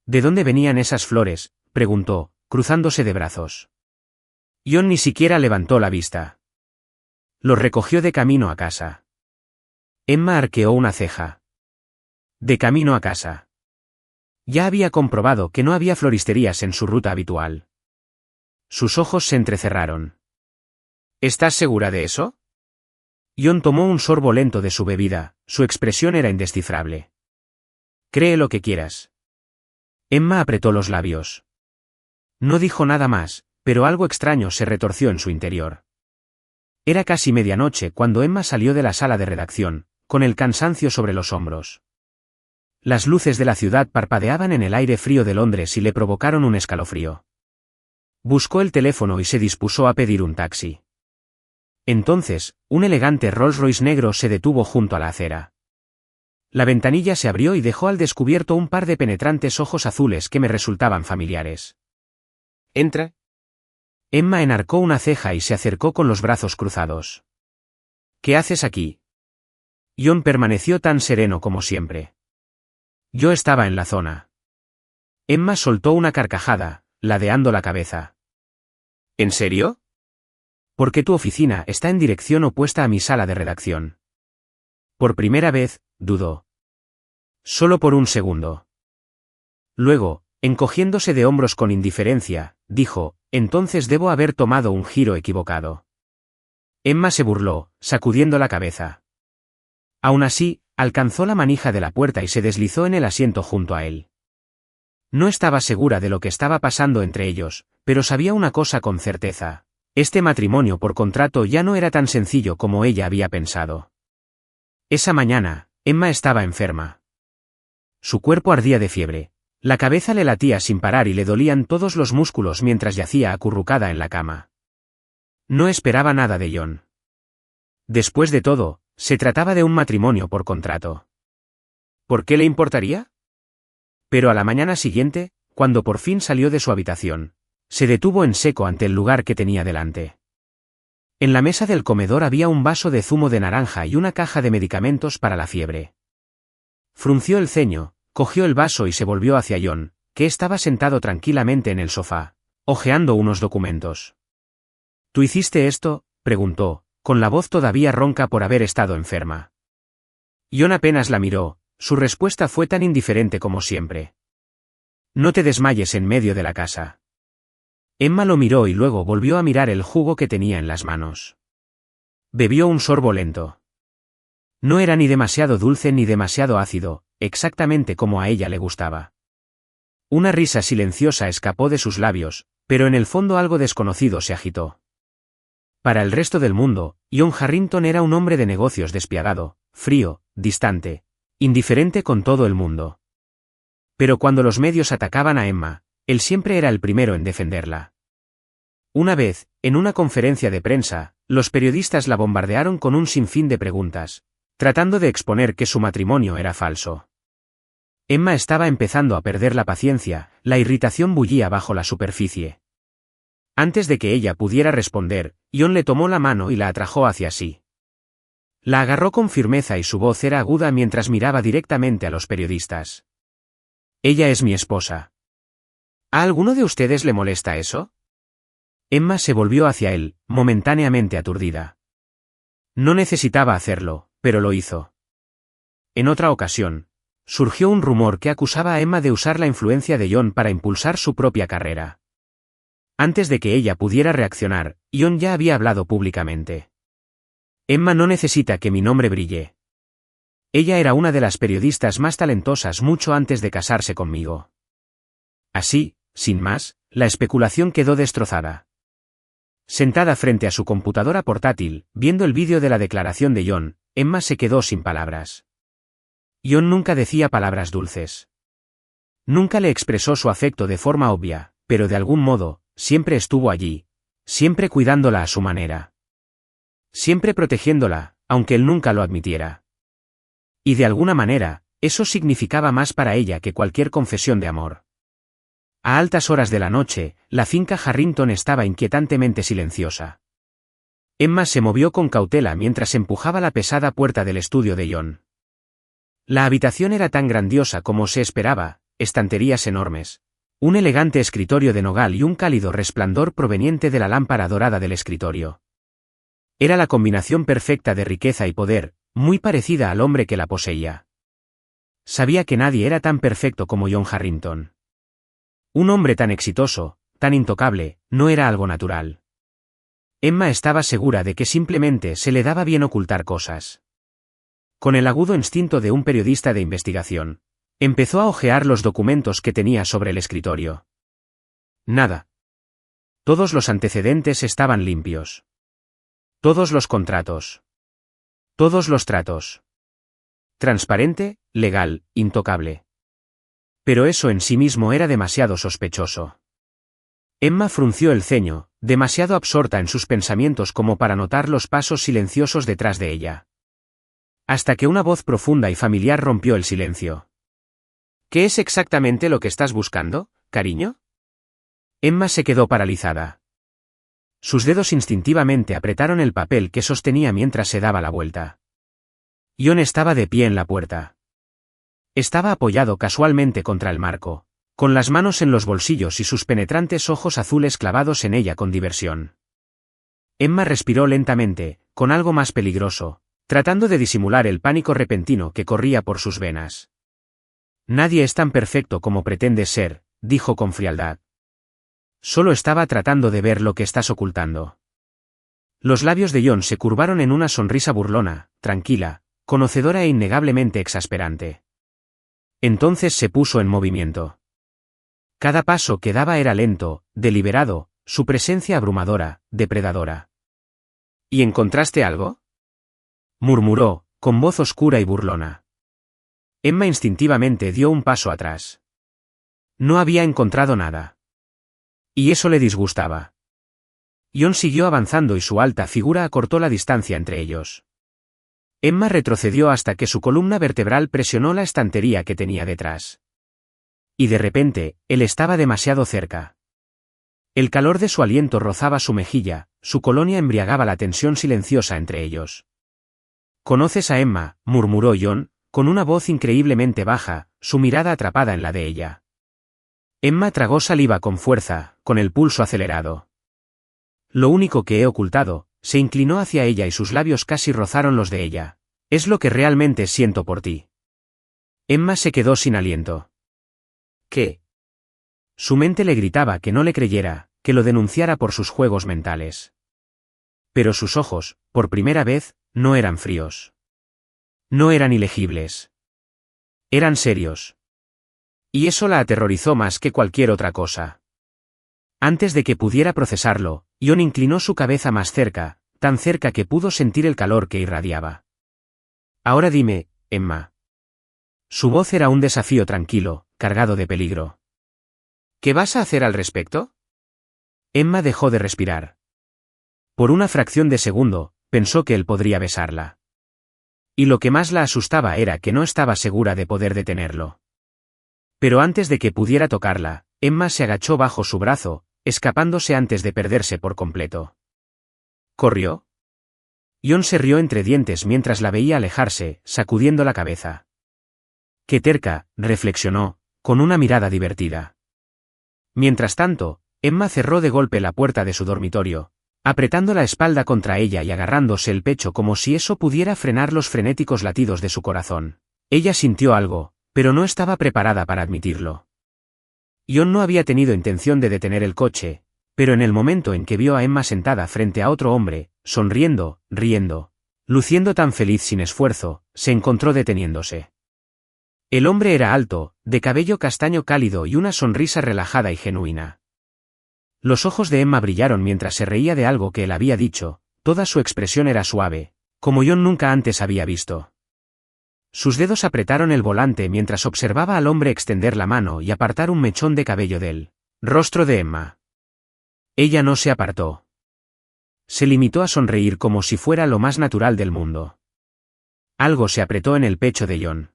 ¿De dónde venían esas flores?, preguntó, cruzándose de brazos. John ni siquiera levantó la vista. Los recogió de camino a casa. Emma arqueó una ceja. De camino a casa. Ya había comprobado que no había floristerías en su ruta habitual. Sus ojos se entrecerraron. ¿Estás segura de eso? John tomó un sorbo lento de su bebida, su expresión era indescifrable. Cree lo que quieras. Emma apretó los labios. No dijo nada más, pero algo extraño se retorció en su interior. Era casi medianoche cuando Emma salió de la sala de redacción, con el cansancio sobre los hombros. Las luces de la ciudad parpadeaban en el aire frío de Londres y le provocaron un escalofrío. Buscó el teléfono y se dispuso a pedir un taxi. Entonces, un elegante Rolls-Royce negro se detuvo junto a la acera. La ventanilla se abrió y dejó al descubierto un par de penetrantes ojos azules que me resultaban familiares. «¿Entra?» Emma enarcó una ceja y se acercó con los brazos cruzados. «¿Qué haces aquí?» John permaneció tan sereno como siempre. Yo estaba en la zona. Emma soltó una carcajada, ladeando la cabeza. ¿En serio? Porque tu oficina está en dirección opuesta a mi sala de redacción. Por primera vez, dudó. Solo por un segundo. Luego, encogiéndose de hombros con indiferencia, dijo, entonces debo haber tomado un giro equivocado. Emma se burló, sacudiendo la cabeza. Aún así, alcanzó la manija de la puerta y se deslizó en el asiento junto a él. No estaba segura de lo que estaba pasando entre ellos, pero sabía una cosa con certeza. Este matrimonio por contrato ya no era tan sencillo como ella había pensado. Esa mañana, Emma estaba enferma. Su cuerpo ardía de fiebre, La cabeza le latía sin parar y le dolían todos los músculos mientras yacía acurrucada en la cama. No esperaba nada de John. Después de todo, se trataba de un matrimonio por contrato. ¿Por qué le importaría? Pero a la mañana siguiente, cuando por fin salió de su habitación, se detuvo en seco ante el lugar que tenía delante. En la mesa del comedor había un vaso de zumo de naranja y una caja de medicamentos para la fiebre. Frunció el ceño, cogió el vaso y se volvió hacia John, que estaba sentado tranquilamente en el sofá, hojeando unos documentos. ¿Tú hiciste esto?, preguntó, con la voz todavía ronca por haber estado enferma. John apenas la miró, su respuesta fue tan indiferente como siempre. No te desmayes en medio de la casa. Emma lo miró y luego volvió a mirar el jugo que tenía en las manos. Bebió un sorbo lento. No era ni demasiado dulce ni demasiado ácido, exactamente como a ella le gustaba. Una risa silenciosa escapó de sus labios, pero en el fondo algo desconocido se agitó. Para el resto del mundo, John Harrington era un hombre de negocios despiadado, frío, distante, indiferente con todo el mundo. Pero cuando los medios atacaban a Emma, él siempre era el primero en defenderla. Una vez, en una conferencia de prensa, los periodistas la bombardearon con un sinfín de preguntas, tratando de exponer que su matrimonio era falso. Emma estaba empezando a perder la paciencia, la irritación bullía bajo la superficie. Antes de que ella pudiera responder, John le tomó la mano y la atrajo hacia sí. La agarró con firmeza y su voz era aguda mientras miraba directamente a los periodistas. Ella es mi esposa. ¿A alguno de ustedes le molesta eso? Emma se volvió hacia él, momentáneamente aturdida. No necesitaba hacerlo, pero lo hizo. En otra ocasión, surgió un rumor que acusaba a Emma de usar la influencia de John para impulsar su propia carrera. Antes de que ella pudiera reaccionar, John ya había hablado públicamente. Emma no necesita que mi nombre brille. Ella era una de las periodistas más talentosas mucho antes de casarse conmigo. Así, sin más, la especulación quedó destrozada. Sentada frente a su computadora portátil, viendo el vídeo de la declaración de John, Emma se quedó sin palabras. John nunca decía palabras dulces. Nunca le expresó su afecto de forma obvia, pero de algún modo, siempre estuvo allí, siempre cuidándola a su manera. Siempre protegiéndola, aunque él nunca lo admitiera. Y de alguna manera, eso significaba más para ella que cualquier confesión de amor. A altas horas de la noche, la finca Harrington estaba inquietantemente silenciosa. Emma se movió con cautela mientras empujaba la pesada puerta del estudio de John. La habitación era tan grandiosa como se esperaba, estanterías enormes, un elegante escritorio de nogal y un cálido resplandor proveniente de la lámpara dorada del escritorio. Era la combinación perfecta de riqueza y poder, muy parecida al hombre que la poseía. Sabía que nadie era tan perfecto como John Harrington. Un hombre tan exitoso, tan intocable, no era algo natural. Emma estaba segura de que simplemente se le daba bien ocultar cosas. Con el agudo instinto de un periodista de investigación, empezó a hojear los documentos que tenía sobre el escritorio. Nada. Todos los antecedentes estaban limpios. Todos los contratos. Todos los tratos. Transparente, legal, intocable. Pero eso en sí mismo era demasiado sospechoso. Emma frunció el ceño, demasiado absorta en sus pensamientos como para notar los pasos silenciosos detrás de ella. Hasta que una voz profunda y familiar rompió el silencio. ¿Qué es exactamente lo que estás buscando, cariño? Emma se quedó paralizada. Sus dedos instintivamente apretaron el papel que sostenía mientras se daba la vuelta. John estaba de pie en la puerta. Estaba apoyado casualmente contra el marco, con las manos en los bolsillos y sus penetrantes ojos azules clavados en ella con diversión. Emma respiró lentamente, con algo más peligroso, tratando de disimular el pánico repentino que corría por sus venas. Nadie es tan perfecto como pretendes ser, dijo con frialdad. Solo estaba tratando de ver lo que estás ocultando. Los labios de John se curvaron en una sonrisa burlona, tranquila, conocedora e innegablemente exasperante. Entonces se puso en movimiento. Cada paso que daba era lento, deliberado, su presencia abrumadora, depredadora. ¿Y encontraste algo?, murmuró, con voz oscura y burlona. Emma instintivamente dio un paso atrás. No había encontrado nada. Y eso le disgustaba. Jon siguió avanzando y su alta figura acortó la distancia entre ellos. Emma retrocedió hasta que su columna vertebral presionó la estantería que tenía detrás. Y de repente, él estaba demasiado cerca. El calor de su aliento rozaba su mejilla, su colonia embriagaba la tensión silenciosa entre ellos. «¿Conoces a Emma?», murmuró Jon, con una voz increíblemente baja, su mirada atrapada en la de ella. Emma tragó saliva con fuerza, con el pulso acelerado. «Lo único que he ocultado», se inclinó hacia ella y sus labios casi rozaron los de ella. «Es lo que realmente siento por ti». Emma se quedó sin aliento. ¿Qué? Su mente le gritaba que no le creyera, que lo denunciara por sus juegos mentales. Pero sus ojos, por primera vez, no eran fríos. No eran ilegibles. Eran serios. Y eso la aterrorizó más que cualquier otra cosa. Antes de que pudiera procesarlo, Jon inclinó su cabeza más cerca, tan cerca que pudo sentir el calor que irradiaba. «Ahora dime, Emma». Su voz era un desafío tranquilo, cargado de peligro. «¿Qué vas a hacer al respecto?» Emma dejó de respirar. Por una fracción de segundo, pensó que él podría besarla. Y lo que más la asustaba era que no estaba segura de poder detenerlo. Pero antes de que pudiera tocarla, Emma se agachó bajo su brazo, escapándose antes de perderse por completo. ¿Corrió? Jon se rió entre dientes mientras la veía alejarse, sacudiendo la cabeza. «Qué terca», reflexionó, con una mirada divertida. Mientras tanto, Emma cerró de golpe la puerta de su dormitorio, apretando la espalda contra ella y agarrándose el pecho como si eso pudiera frenar los frenéticos latidos de su corazón. Ella sintió algo, pero no estaba preparada para admitirlo. Jon no había tenido intención de detener el coche, pero en el momento en que vio a Emma sentada frente a otro hombre, sonriendo, riendo, luciendo tan feliz sin esfuerzo, se encontró deteniéndose. El hombre era alto, de cabello castaño cálido y una sonrisa relajada y genuina. Los ojos de Emma brillaron mientras se reía de algo que él había dicho, toda su expresión era suave, como Jon nunca antes había visto. Sus dedos apretaron el volante mientras observaba al hombre extender la mano y apartar un mechón de cabello del rostro de Emma. Ella no se apartó. Se limitó a sonreír como si fuera lo más natural del mundo. Algo se apretó en el pecho de Jon.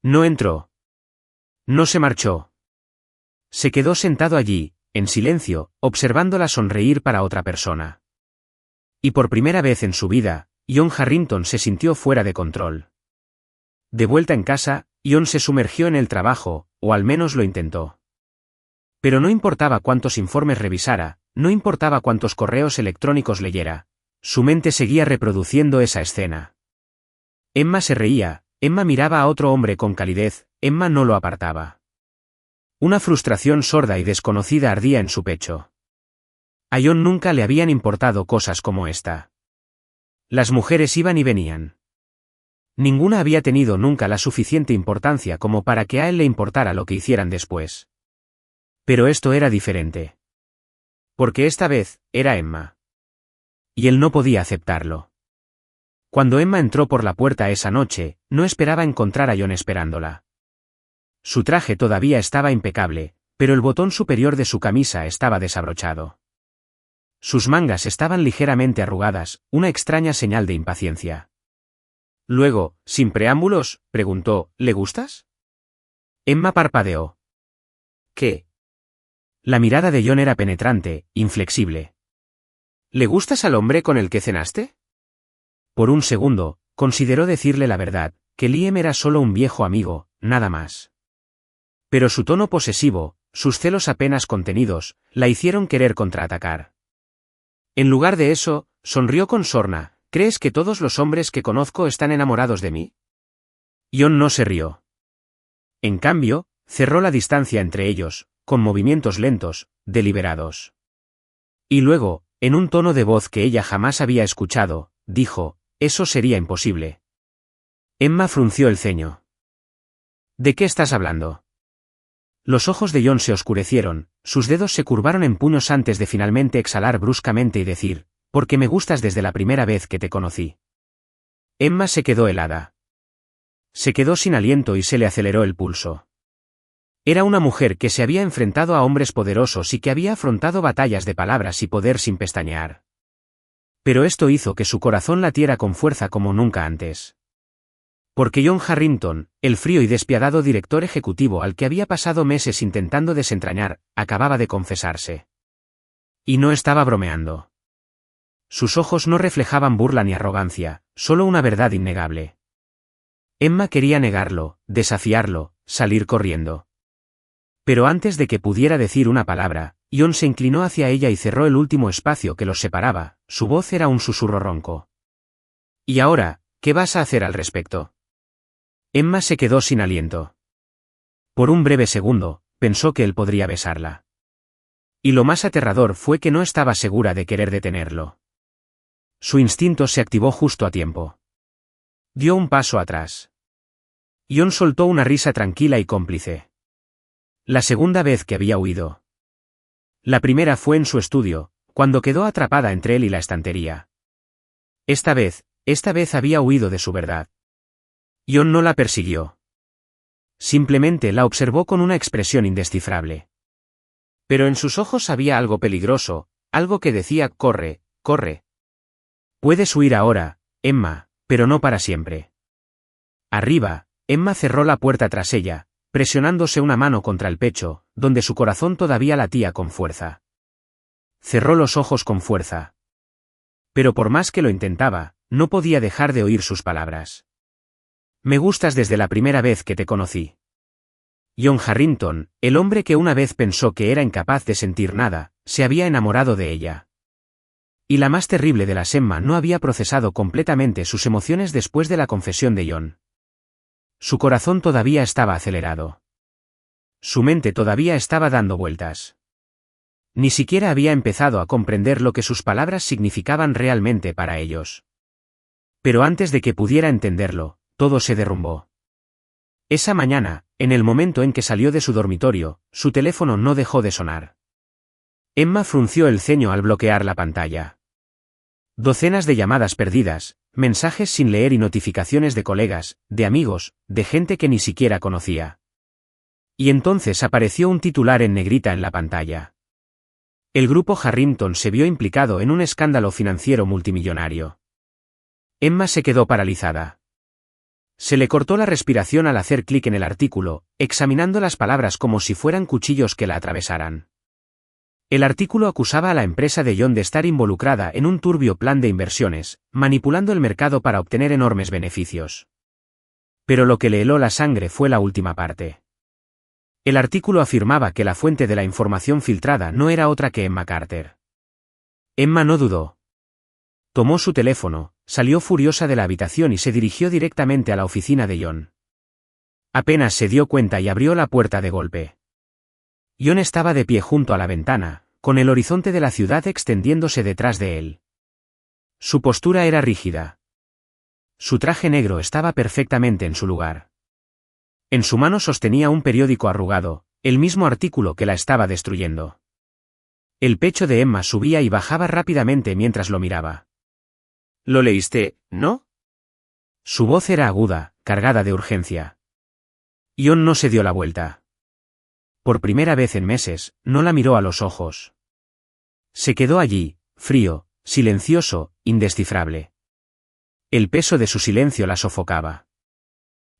No entró. No se marchó. Se quedó sentado allí, en silencio, observándola sonreír para otra persona. Y por primera vez en su vida, Jon Harrington se sintió fuera de control. De vuelta en casa, Jon se sumergió en el trabajo, o al menos lo intentó. Pero no importaba cuántos informes revisara, no importaba cuántos correos electrónicos leyera, su mente seguía reproduciendo esa escena. Emma se reía, Emma miraba a otro hombre con calidez, Emma no lo apartaba. Una frustración sorda y desconocida ardía en su pecho. A Jon nunca le habían importado cosas como esta. Las mujeres iban y venían. Ninguna había tenido nunca la suficiente importancia como para que a él le importara lo que hicieran después. Pero esto era diferente. Porque esta vez, era Emma. Y él no podía aceptarlo. Cuando Emma entró por la puerta esa noche, no esperaba encontrar a Jon esperándola. Su traje todavía estaba impecable, pero el botón superior de su camisa estaba desabrochado. Sus mangas estaban ligeramente arrugadas, una extraña señal de impaciencia. Luego, sin preámbulos, preguntó, ¿le gustas? Emma parpadeó. ¿Qué? La mirada de Jon era penetrante, inflexible. ¿Le gustas al hombre con el que cenaste? Por un segundo, consideró decirle la verdad, que Liam era solo un viejo amigo, nada más. Pero su tono posesivo, sus celos apenas contenidos, la hicieron querer contraatacar. En lugar de eso, sonrió con sorna. ¿Crees que todos los hombres que conozco están enamorados de mí? Jon no se rió. En cambio, cerró la distancia entre ellos, con movimientos lentos, deliberados. Y luego, en un tono de voz que ella jamás había escuchado, dijo, eso sería imposible. Emma frunció el ceño. ¿De qué estás hablando? Los ojos de Jon se oscurecieron, sus dedos se curvaron en puños antes de finalmente exhalar bruscamente y decir, porque me gustas desde la primera vez que te conocí. Emma se quedó helada. Se quedó sin aliento y se le aceleró el pulso. Era una mujer que se había enfrentado a hombres poderosos y que había afrontado batallas de palabras y poder sin pestañear. Pero esto hizo que su corazón latiera con fuerza como nunca antes. Porque John Harrington, el frío y despiadado director ejecutivo al que había pasado meses intentando desentrañar, acababa de confesarse. Y no estaba bromeando. Sus ojos no reflejaban burla ni arrogancia, solo una verdad innegable. Emma quería negarlo, desafiarlo, salir corriendo. Pero antes de que pudiera decir una palabra, John se inclinó hacia ella y cerró el último espacio que los separaba, su voz era un susurro ronco. «¿Y ahora, qué vas a hacer al respecto?» Emma se quedó sin aliento. Por un breve segundo, pensó que él podría besarla. Y lo más aterrador fue que no estaba segura de querer detenerlo. Su instinto se activó justo a tiempo. Dio un paso atrás. John soltó una risa tranquila y cómplice. La segunda vez que había huido. La primera fue en su estudio, cuando quedó atrapada entre él y la estantería. Esta vez había huido de su verdad. John no la persiguió. Simplemente la observó con una expresión indescifrable. Pero en sus ojos había algo peligroso, algo que decía: corre, corre. Puedes huir ahora, Emma, pero no para siempre. Arriba, Emma cerró la puerta tras ella, presionándose una mano contra el pecho, donde su corazón todavía latía con fuerza. Cerró los ojos con fuerza. Pero por más que lo intentaba, no podía dejar de oír sus palabras. Me gustas desde la primera vez que te conocí. John Harrington, el hombre que una vez pensó que era incapaz de sentir nada, se había enamorado de ella. Y la más terrible de las Emma no había procesado completamente sus emociones después de la confesión de John. Su corazón todavía estaba acelerado. Su mente todavía estaba dando vueltas. Ni siquiera había empezado a comprender lo que sus palabras significaban realmente para ellos. Pero antes de que pudiera entenderlo, todo se derrumbó. Esa mañana, en el momento en que salió de su dormitorio, su teléfono no dejó de sonar. Emma frunció el ceño al bloquear la pantalla. Docenas de llamadas perdidas, mensajes sin leer y notificaciones de colegas, de amigos, de gente que ni siquiera conocía. Y entonces apareció un titular en negrita en la pantalla. El grupo Harrington se vio implicado en un escándalo financiero multimillonario. Emma se quedó paralizada. Se le cortó la respiración al hacer clic en el artículo, examinando las palabras como si fueran cuchillos que la atravesaran. El artículo acusaba a la empresa de John de estar involucrada en un turbio plan de inversiones, manipulando el mercado para obtener enormes beneficios. Pero lo que le heló la sangre fue la última parte. El artículo afirmaba que la fuente de la información filtrada no era otra que Emma Carter. Emma no dudó. Tomó su teléfono, salió furiosa de la habitación y se dirigió directamente a la oficina de John. Apenas se dio cuenta y abrió la puerta de golpe. John estaba de pie junto a la ventana, con el horizonte de la ciudad extendiéndose detrás de él. Su postura era rígida. Su traje negro estaba perfectamente en su lugar. En su mano sostenía un periódico arrugado, el mismo artículo que la estaba destruyendo. El pecho de Emma subía y bajaba rápidamente mientras lo miraba. «¿Lo leíste, no?» Su voz era aguda, cargada de urgencia. John no se dio la vuelta. Por primera vez en meses, no la miró a los ojos. Se quedó allí, frío, silencioso, indescifrable. El peso de su silencio la sofocaba.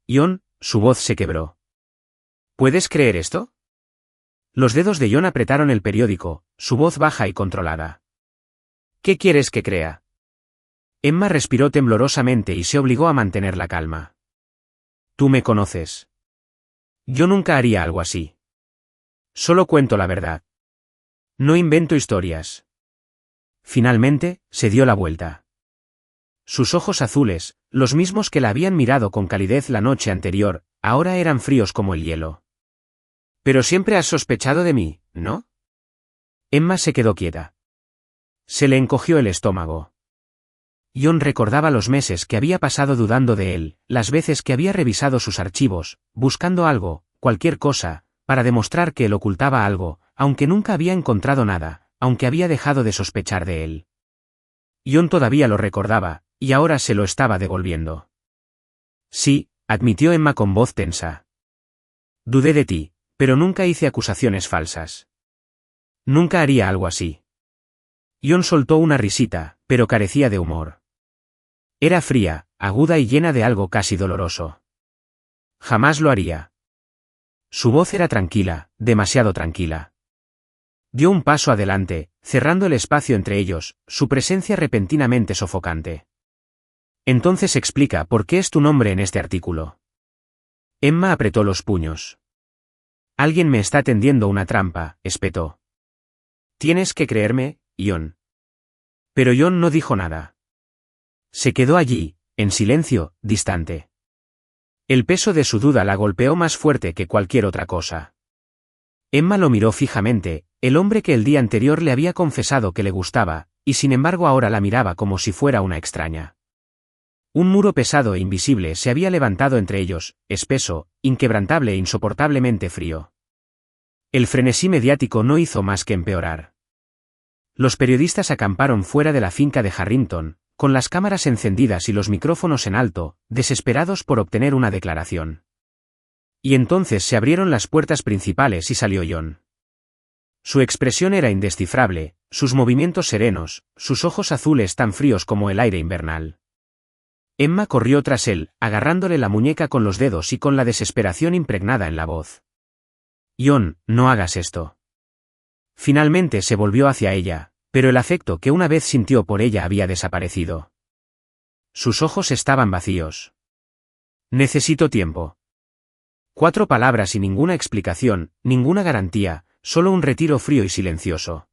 John, su voz se quebró. ¿Puedes creer esto? Los dedos de John apretaron el periódico, su voz baja y controlada. ¿Qué quieres que crea? Emma respiró temblorosamente y se obligó a mantener la calma. Tú me conoces. Yo nunca haría algo así. Solo cuento la verdad. No invento historias. Finalmente, se dio la vuelta. Sus ojos azules, los mismos que la habían mirado con calidez la noche anterior, ahora eran fríos como el hielo. Pero siempre has sospechado de mí, ¿no? Emma se quedó quieta. Se le encogió el estómago. John recordaba los meses que había pasado dudando de él, las veces que había revisado sus archivos, buscando algo, cualquier cosa, para demostrar que él ocultaba algo, aunque nunca había encontrado nada, aunque había dejado de sospechar de él. John todavía lo recordaba, y ahora se lo estaba devolviendo. Sí, admitió Emma con voz tensa. Dudé de ti, Pero nunca hice acusaciones falsas. Nunca haría algo así. Jon soltó una risita, pero carecía de humor. Era fría, aguda y llena de algo casi doloroso. Jamás lo haría. Su voz era tranquila, demasiado tranquila. Dio un paso adelante, cerrando el espacio entre ellos, su presencia repentinamente sofocante. Entonces explica por qué es tu nombre en este artículo. Emma apretó los puños. Alguien me está tendiendo una trampa, espetó. Tienes que creerme, Jon. Pero Jon no dijo nada. Se quedó allí, en silencio, distante. El peso de su duda la golpeó más fuerte que cualquier otra cosa. Emma lo miró fijamente, el hombre que el día anterior le había confesado que le gustaba, y sin embargo ahora la miraba como si fuera una extraña. Un muro pesado e invisible se había levantado entre ellos, espeso, inquebrantable e insoportablemente frío. El frenesí mediático no hizo más que empeorar. Los periodistas acamparon fuera de la finca de Harrington, con las cámaras encendidas y los micrófonos en alto, desesperados por obtener una declaración. Y entonces se abrieron las puertas principales y salió Jon. Su expresión era indescifrable, sus movimientos serenos, sus ojos azules tan fríos como el aire invernal. Emma corrió tras él, agarrándole la muñeca con los dedos y con la desesperación impregnada en la voz. Jon, no hagas esto. Finalmente se volvió hacia ella, pero el afecto que una vez sintió por ella había desaparecido. Sus ojos estaban vacíos. Necesito tiempo. 4 palabras y ninguna explicación, ninguna garantía, solo un retiro frío y silencioso.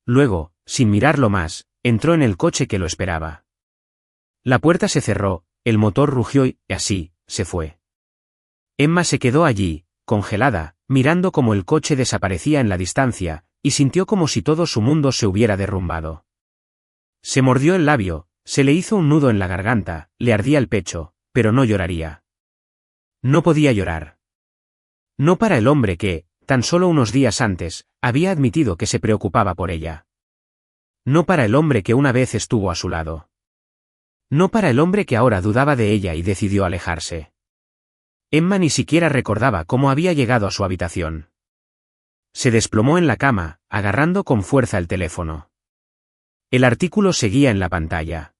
Luego, sin mirarlo más, entró en el coche que lo esperaba. La puerta se cerró, el motor rugió y, así, se fue. Emma se quedó allí, congelada, mirando cómo el coche desaparecía en la distancia, y sintió como si todo su mundo se hubiera derrumbado. Se mordió el labio, se le hizo un nudo en la garganta, le ardía el pecho, pero no lloraría. No podía llorar. No para el hombre que, tan solo unos días antes, había admitido que se preocupaba por ella. No para el hombre que una vez estuvo a su lado. No para el hombre que ahora dudaba de ella y decidió alejarse. Emma ni siquiera recordaba cómo había llegado a su habitación. Se desplomó en la cama, agarrando con fuerza el teléfono. El artículo seguía en la pantalla.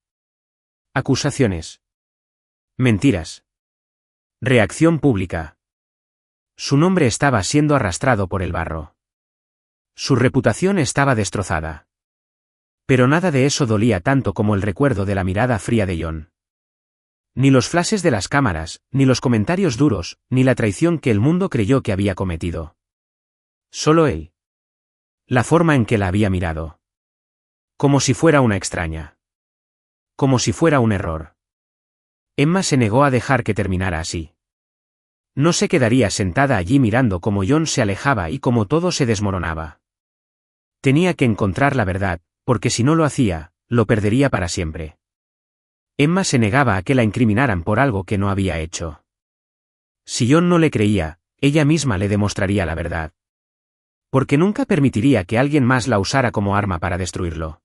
Acusaciones. Mentiras. Reacción pública. Su nombre estaba siendo arrastrado por el barro. Su reputación estaba destrozada. Pero nada de eso dolía tanto como el recuerdo de la mirada fría de Jon. Ni los flashes de las cámaras, ni los comentarios duros, ni la traición que el mundo creyó que había cometido. Solo él. La forma en que la había mirado. Como si fuera una extraña. Como si fuera un error. Emma se negó a dejar que terminara así. No se quedaría sentada allí mirando cómo Jon se alejaba y cómo todo se desmoronaba. Tenía que encontrar la verdad, porque si no lo hacía, lo perdería para siempre. Emma se negaba a que la incriminaran por algo que no había hecho. Si Jon no le creía, ella misma le demostraría la verdad. Porque nunca permitiría que alguien más la usara como arma para destruirlo.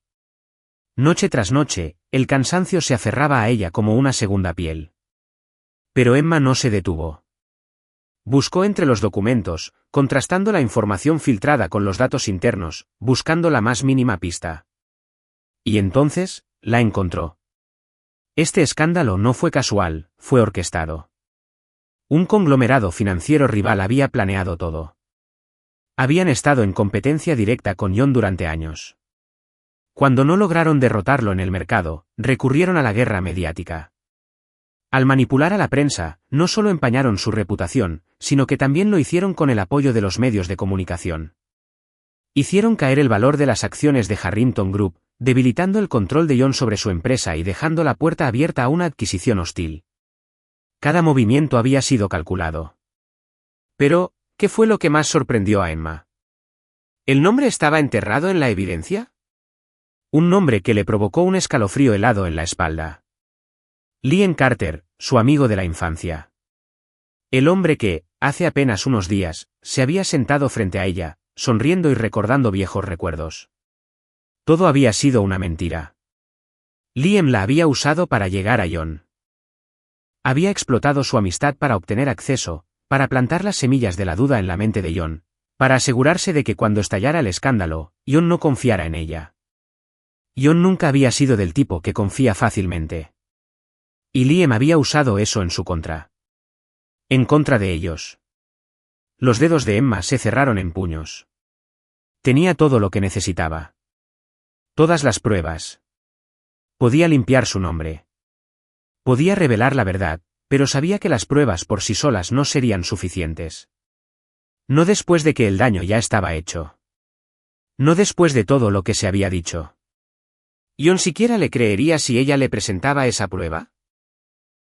Noche tras noche, el cansancio se aferraba a ella como una segunda piel. Pero Emma no se detuvo. Buscó entre los documentos, contrastando la información filtrada con los datos internos, buscando la más mínima pista. Y entonces, la encontró. Este escándalo no fue casual, fue orquestado. Un conglomerado financiero rival había planeado todo. Habían estado en competencia directa con Jon durante años. Cuando no lograron derrotarlo en el mercado, recurrieron a la guerra mediática. Al manipular a la prensa, no solo empañaron su reputación, sino que también lo hicieron con el apoyo de los medios de comunicación. Hicieron caer el valor de las acciones de Harrington Group, debilitando el control de Jon sobre su empresa y dejando la puerta abierta a una adquisición hostil. Cada movimiento había sido calculado. Pero, ¿qué fue lo que más sorprendió a Emma? ¿El nombre estaba enterrado en la evidencia? Un nombre que le provocó un escalofrío helado en la espalda. Liam Carter, su amigo de la infancia. El hombre que, hace apenas unos días, se había sentado frente a ella, sonriendo y recordando viejos recuerdos. Todo había sido una mentira. Liam la había usado para llegar a Jon. Había explotado su amistad para obtener acceso, para plantar las semillas de la duda en la mente de John, para asegurarse de que cuando estallara el escándalo, John no confiara en ella. John nunca había sido del tipo que confía fácilmente. Y Liam había usado eso en su contra. En contra de ellos. Los dedos de Emma se cerraron en puños. Tenía todo lo que necesitaba. Todas las pruebas. Podía limpiar su nombre. Podía revelar la verdad, pero sabía que las pruebas por sí solas no serían suficientes. No después de que el daño ya estaba hecho. No después de todo lo que se había dicho. ¿John siquiera le creería si ella le presentaba esa prueba?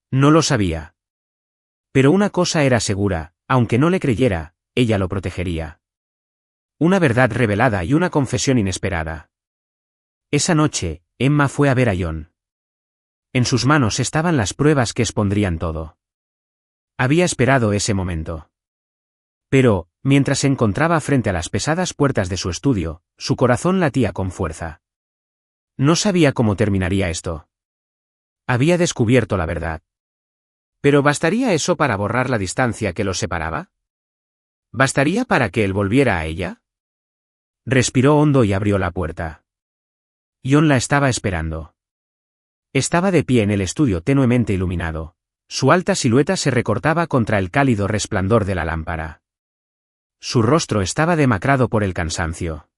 No lo sabía. Pero una cosa era segura, aunque no le creyera, ella lo protegería. Una verdad revelada y una confesión inesperada. Esa noche, Emma fue a ver a John. En sus manos estaban las pruebas que expondrían todo. Había esperado ese momento. Pero, mientras se encontraba frente a las pesadas puertas de su estudio, su corazón latía con fuerza. No sabía cómo terminaría esto. Había descubierto la verdad. ¿Pero bastaría eso para borrar la distancia que los separaba? ¿Bastaría para que él volviera a ella? Respiró hondo y abrió la puerta. John la estaba esperando. Estaba de pie en el estudio tenuemente iluminado. Su alta silueta se recortaba contra el cálido resplandor de la lámpara. Su rostro estaba demacrado por el cansancio.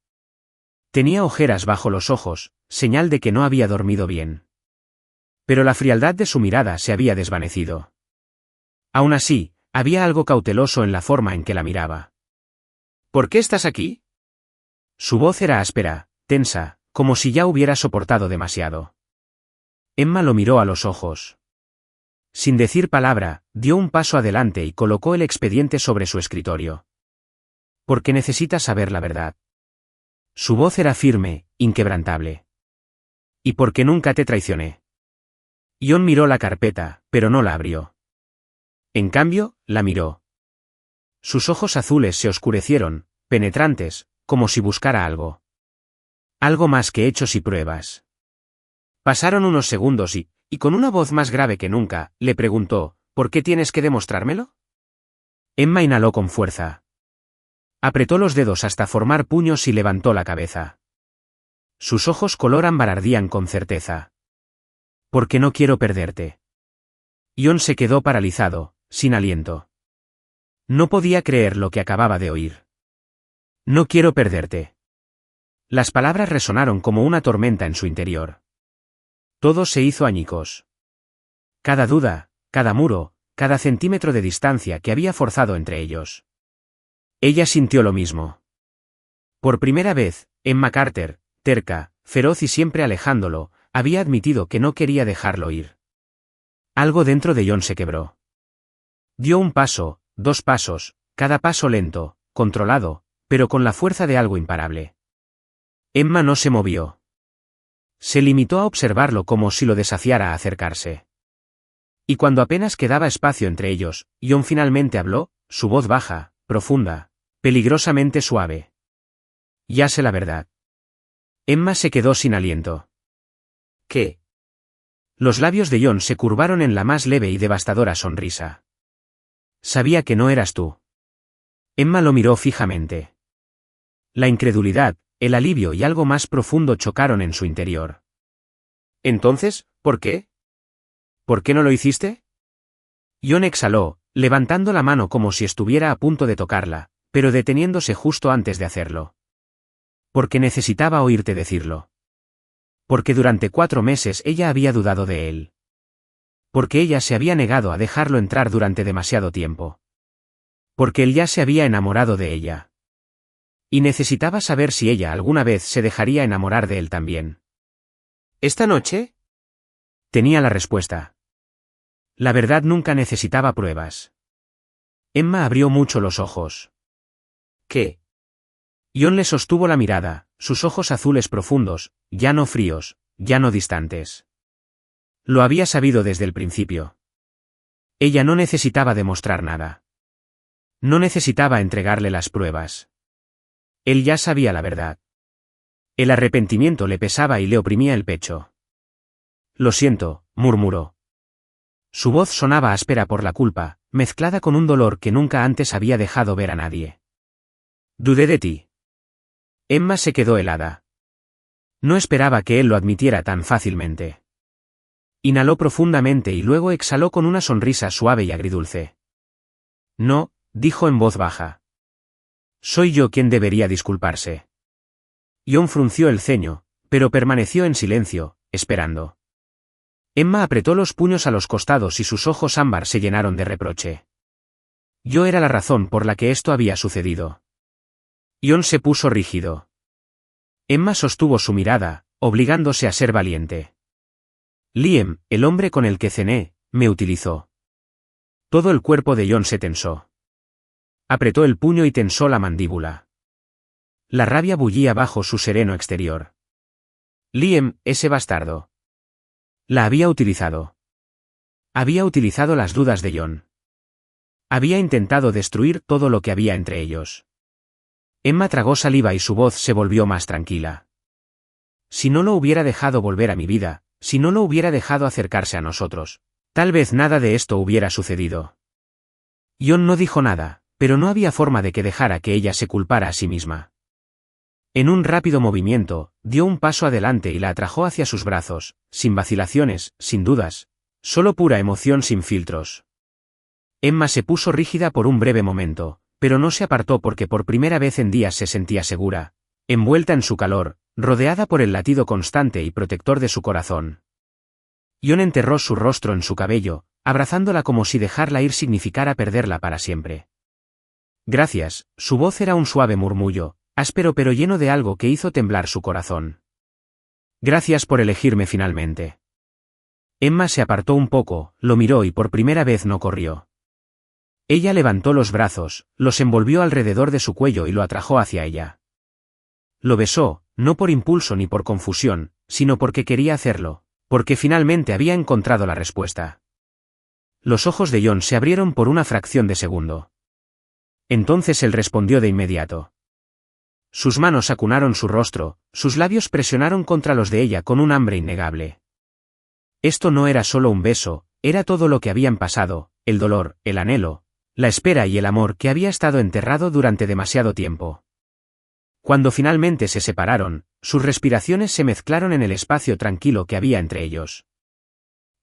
Tenía ojeras bajo los ojos, señal de que no había dormido bien. Pero la frialdad de su mirada se había desvanecido. Aún así, había algo cauteloso en la forma en que la miraba. ¿Por qué estás aquí? Su voz era áspera, tensa, como si ya hubiera soportado demasiado. Emma lo miró a los ojos. Sin decir palabra, dio un paso adelante y colocó el expediente sobre su escritorio. Porque necesitas saber la verdad. Su voz era firme, inquebrantable. ¿Y por qué nunca te traicioné? John miró la carpeta, pero no la abrió. En cambio, la miró. Sus ojos azules se oscurecieron, penetrantes, como si buscara algo. Algo más que hechos y pruebas. Pasaron unos segundos y con una voz más grave que nunca, le preguntó, ¿por qué tienes que demostrármelo? Emma inhaló con fuerza. Apretó los dedos hasta formar puños y levantó la cabeza. Sus ojos color ámbar ardían con certeza. Porque no quiero perderte. John se quedó paralizado, sin aliento. No podía creer lo que acababa de oír. No quiero perderte. Las palabras resonaron como una tormenta en su interior. Todo se hizo añicos. Cada duda, cada muro, cada centímetro de distancia que había forzado entre ellos. Ella sintió lo mismo. Por primera vez, Emma Carter, terca, feroz y siempre alejándolo, había admitido que no quería dejarlo ir. Algo dentro de John se quebró. Dio un paso, dos pasos, cada paso lento, controlado, pero con la fuerza de algo imparable. Emma no se movió. Se limitó a observarlo como si lo desafiara a acercarse. Y cuando apenas quedaba espacio entre ellos, John finalmente habló, su voz baja, profunda, peligrosamente suave. Ya sé la verdad. Emma se quedó sin aliento. ¿Qué? Los labios de John se curvaron en la más leve y devastadora sonrisa. Sabía que no eras tú. Emma lo miró fijamente. La incredulidad, el alivio y algo más profundo chocaron en su interior. Entonces, ¿por qué? ¿Por qué no lo hiciste? John exhaló, levantando la mano como si estuviera a punto de tocarla, pero deteniéndose justo antes de hacerlo. Porque necesitaba oírte decirlo. Porque durante 4 meses ella había dudado de él. Porque ella se había negado a dejarlo entrar durante demasiado tiempo. Porque él ya se había enamorado de ella. Y necesitaba saber si ella alguna vez se dejaría enamorar de él también. ¿Esta noche? Tenía la respuesta. La verdad nunca necesitaba pruebas. Emma abrió mucho los ojos. ¿Qué? John le sostuvo la mirada, sus ojos azules profundos, ya no fríos, ya no distantes. Lo había sabido desde el principio. Ella no necesitaba demostrar nada. No necesitaba entregarle las pruebas. Él ya sabía la verdad. El arrepentimiento le pesaba y le oprimía el pecho. Lo siento, murmuró. Su voz sonaba áspera por la culpa, mezclada con un dolor que nunca antes había dejado ver a nadie. Dudé de ti. Emma se quedó helada. No esperaba que él lo admitiera tan fácilmente. Inhaló profundamente y luego exhaló con una sonrisa suave y agridulce. No, dijo en voz baja. Soy yo quien debería disculparse. Jon frunció el ceño, pero permaneció en silencio, esperando. Emma apretó los puños a los costados y sus ojos ámbar se llenaron de reproche. Yo era la razón por la que esto había sucedido. Jon se puso rígido. Emma sostuvo su mirada, obligándose a ser valiente. Liam, el hombre con el que cené, me utilizó. Todo el cuerpo de Jon se tensó. Apretó el puño y tensó la mandíbula. La rabia bullía bajo su sereno exterior. Liam, ese bastardo. La había utilizado. Había utilizado las dudas de Jon. Había intentado destruir todo lo que había entre ellos. Emma tragó saliva y su voz se volvió más tranquila. Si no lo hubiera dejado volver a mi vida, si no lo hubiera dejado acercarse a nosotros, tal vez nada de esto hubiera sucedido. Jon no dijo nada, pero no había forma de que dejara que ella se culpara a sí misma. En un rápido movimiento, dio un paso adelante y la atrajo hacia sus brazos, sin vacilaciones, sin dudas, solo pura emoción sin filtros. Emma se puso rígida por un breve momento, pero no se apartó porque por primera vez en días se sentía segura, envuelta en su calor, rodeada por el latido constante y protector de su corazón. Jon enterró su rostro en su cabello, abrazándola como si dejarla ir significara perderla para siempre. Gracias, su voz era un suave murmullo, áspero pero lleno de algo que hizo temblar su corazón. Gracias por elegirme finalmente. Emma se apartó un poco, lo miró y por primera vez no corrió. Ella levantó los brazos, los envolvió alrededor de su cuello y lo atrajo hacia ella. Lo besó, no por impulso ni por confusión, sino porque quería hacerlo, porque finalmente había encontrado la respuesta. Los ojos de Jon se abrieron por una fracción de segundo. Entonces él respondió de inmediato. Sus manos acunaron su rostro, sus labios presionaron contra los de ella con un hambre innegable. Esto no era solo un beso, era todo lo que habían pasado, el dolor, el anhelo, la espera y el amor que había estado enterrado durante demasiado tiempo. Cuando finalmente se separaron, sus respiraciones se mezclaron en el espacio tranquilo que había entre ellos.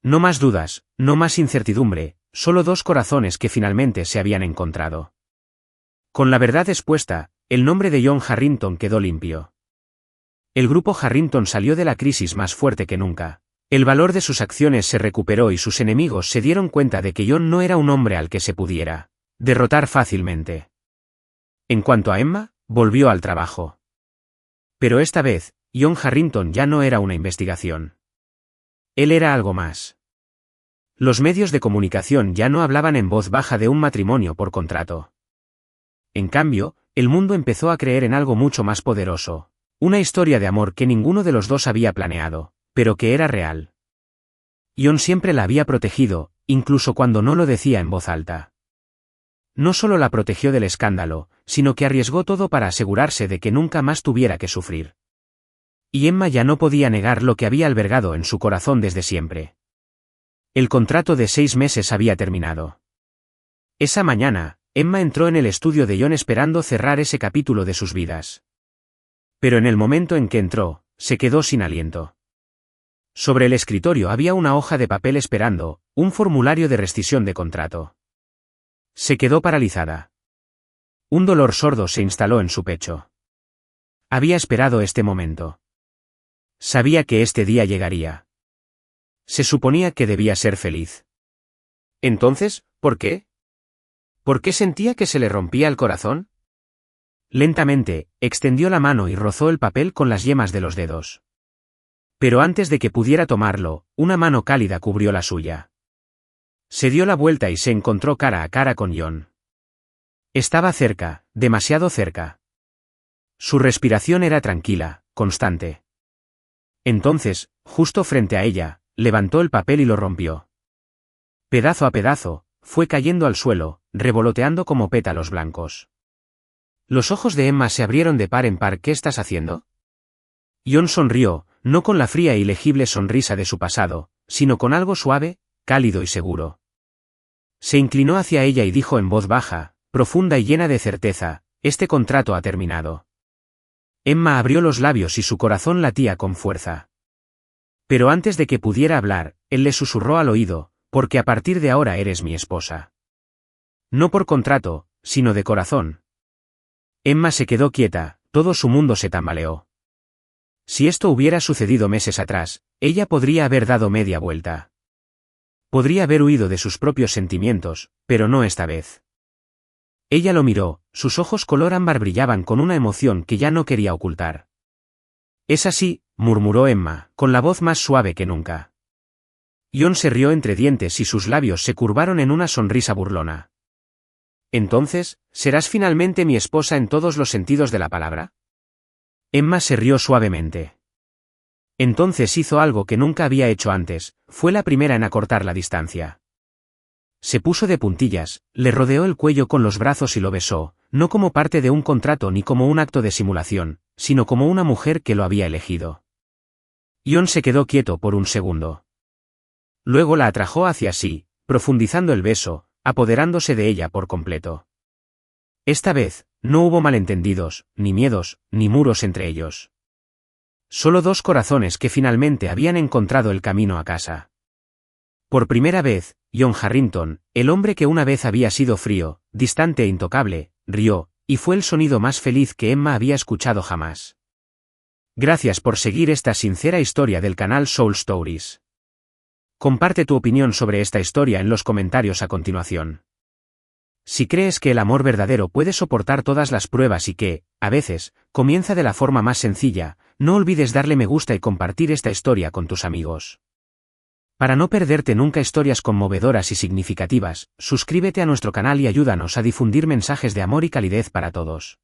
No más dudas, no más incertidumbre, solo dos corazones que finalmente se habían encontrado. Con la verdad expuesta, el nombre de Jon Harrington quedó limpio. El grupo Harrington salió de la crisis más fuerte que nunca. El valor de sus acciones se recuperó y sus enemigos se dieron cuenta de que Jon no era un hombre al que se pudiera derrotar fácilmente. En cuanto a Emma, volvió al trabajo. Pero esta vez, Jon Harrington ya no era una investigación. Él era algo más. Los medios de comunicación ya no hablaban en voz baja de un matrimonio por contrato. En cambio, el mundo empezó a creer en algo mucho más poderoso, una historia de amor que ninguno de los dos había planeado, pero que era real. Jon siempre la había protegido, incluso cuando no lo decía en voz alta. No solo la protegió del escándalo, sino que arriesgó todo para asegurarse de que nunca más tuviera que sufrir. Y Emma ya no podía negar lo que había albergado en su corazón desde siempre. El contrato de 6 meses había terminado. Esa mañana, Emma entró en el estudio de Jon esperando cerrar ese capítulo de sus vidas. Pero en el momento en que entró, se quedó sin aliento. Sobre el escritorio había una hoja de papel esperando, un formulario de rescisión de contrato. Se quedó paralizada. Un dolor sordo se instaló en su pecho. Había esperado este momento. Sabía que este día llegaría. Se suponía que debía ser feliz. Entonces, ¿por qué? ¿Por qué sentía que se le rompía el corazón? Lentamente, extendió la mano y rozó el papel con las yemas de los dedos. Pero antes de que pudiera tomarlo, una mano cálida cubrió la suya. Se dio la vuelta y se encontró cara a cara con Jon. Estaba cerca, demasiado cerca. Su respiración era tranquila, constante. Entonces, justo frente a ella, levantó el papel y lo rompió. Pedazo a pedazo, fue cayendo al suelo, revoloteando como pétalos blancos. Los ojos de Emma se abrieron de par en par. ¿Qué estás haciendo? Jon sonrió, no con la fría y legible sonrisa de su pasado, sino con algo suave, cálido y seguro. Se inclinó hacia ella y dijo en voz baja, profunda y llena de certeza, este contrato ha terminado. Emma abrió los labios y su corazón latía con fuerza. Pero antes de que pudiera hablar, él le susurró al oído, porque a partir de ahora eres mi esposa. No por contrato, sino de corazón. Emma se quedó quieta, todo su mundo se tambaleó. Si esto hubiera sucedido meses atrás, ella podría haber dado media vuelta. Podría haber huido de sus propios sentimientos, pero no esta vez. Ella lo miró, sus ojos color ámbar brillaban con una emoción que ya no quería ocultar. Es así, murmuró Emma, con la voz más suave que nunca. Jon se rió entre dientes y sus labios se curvaron en una sonrisa burlona. Entonces, ¿serás finalmente mi esposa en todos los sentidos de la palabra? Emma se rió suavemente. Entonces hizo algo que nunca había hecho antes, fue la primera en acortar la distancia. Se puso de puntillas, le rodeó el cuello con los brazos y lo besó, no como parte de un contrato ni como un acto de simulación, sino como una mujer que lo había elegido. Jon se quedó quieto por un segundo. Luego la atrajo hacia sí, profundizando el beso, apoderándose de ella por completo. Esta vez, no hubo malentendidos, ni miedos, ni muros entre ellos. Solo dos corazones que finalmente habían encontrado el camino a casa. Por primera vez, Jon Harrington, el hombre que una vez había sido frío, distante e intocable, rió, y fue el sonido más feliz que Emma había escuchado jamás. Gracias por seguir esta sincera historia del canal Soul Stories. Comparte tu opinión sobre esta historia en los comentarios a continuación. Si crees que el amor verdadero puede soportar todas las pruebas y que, a veces, comienza de la forma más sencilla, no olvides darle me gusta y compartir esta historia con tus amigos. Para no perderte nunca historias conmovedoras y significativas, suscríbete a nuestro canal y ayúdanos a difundir mensajes de amor y calidez para todos.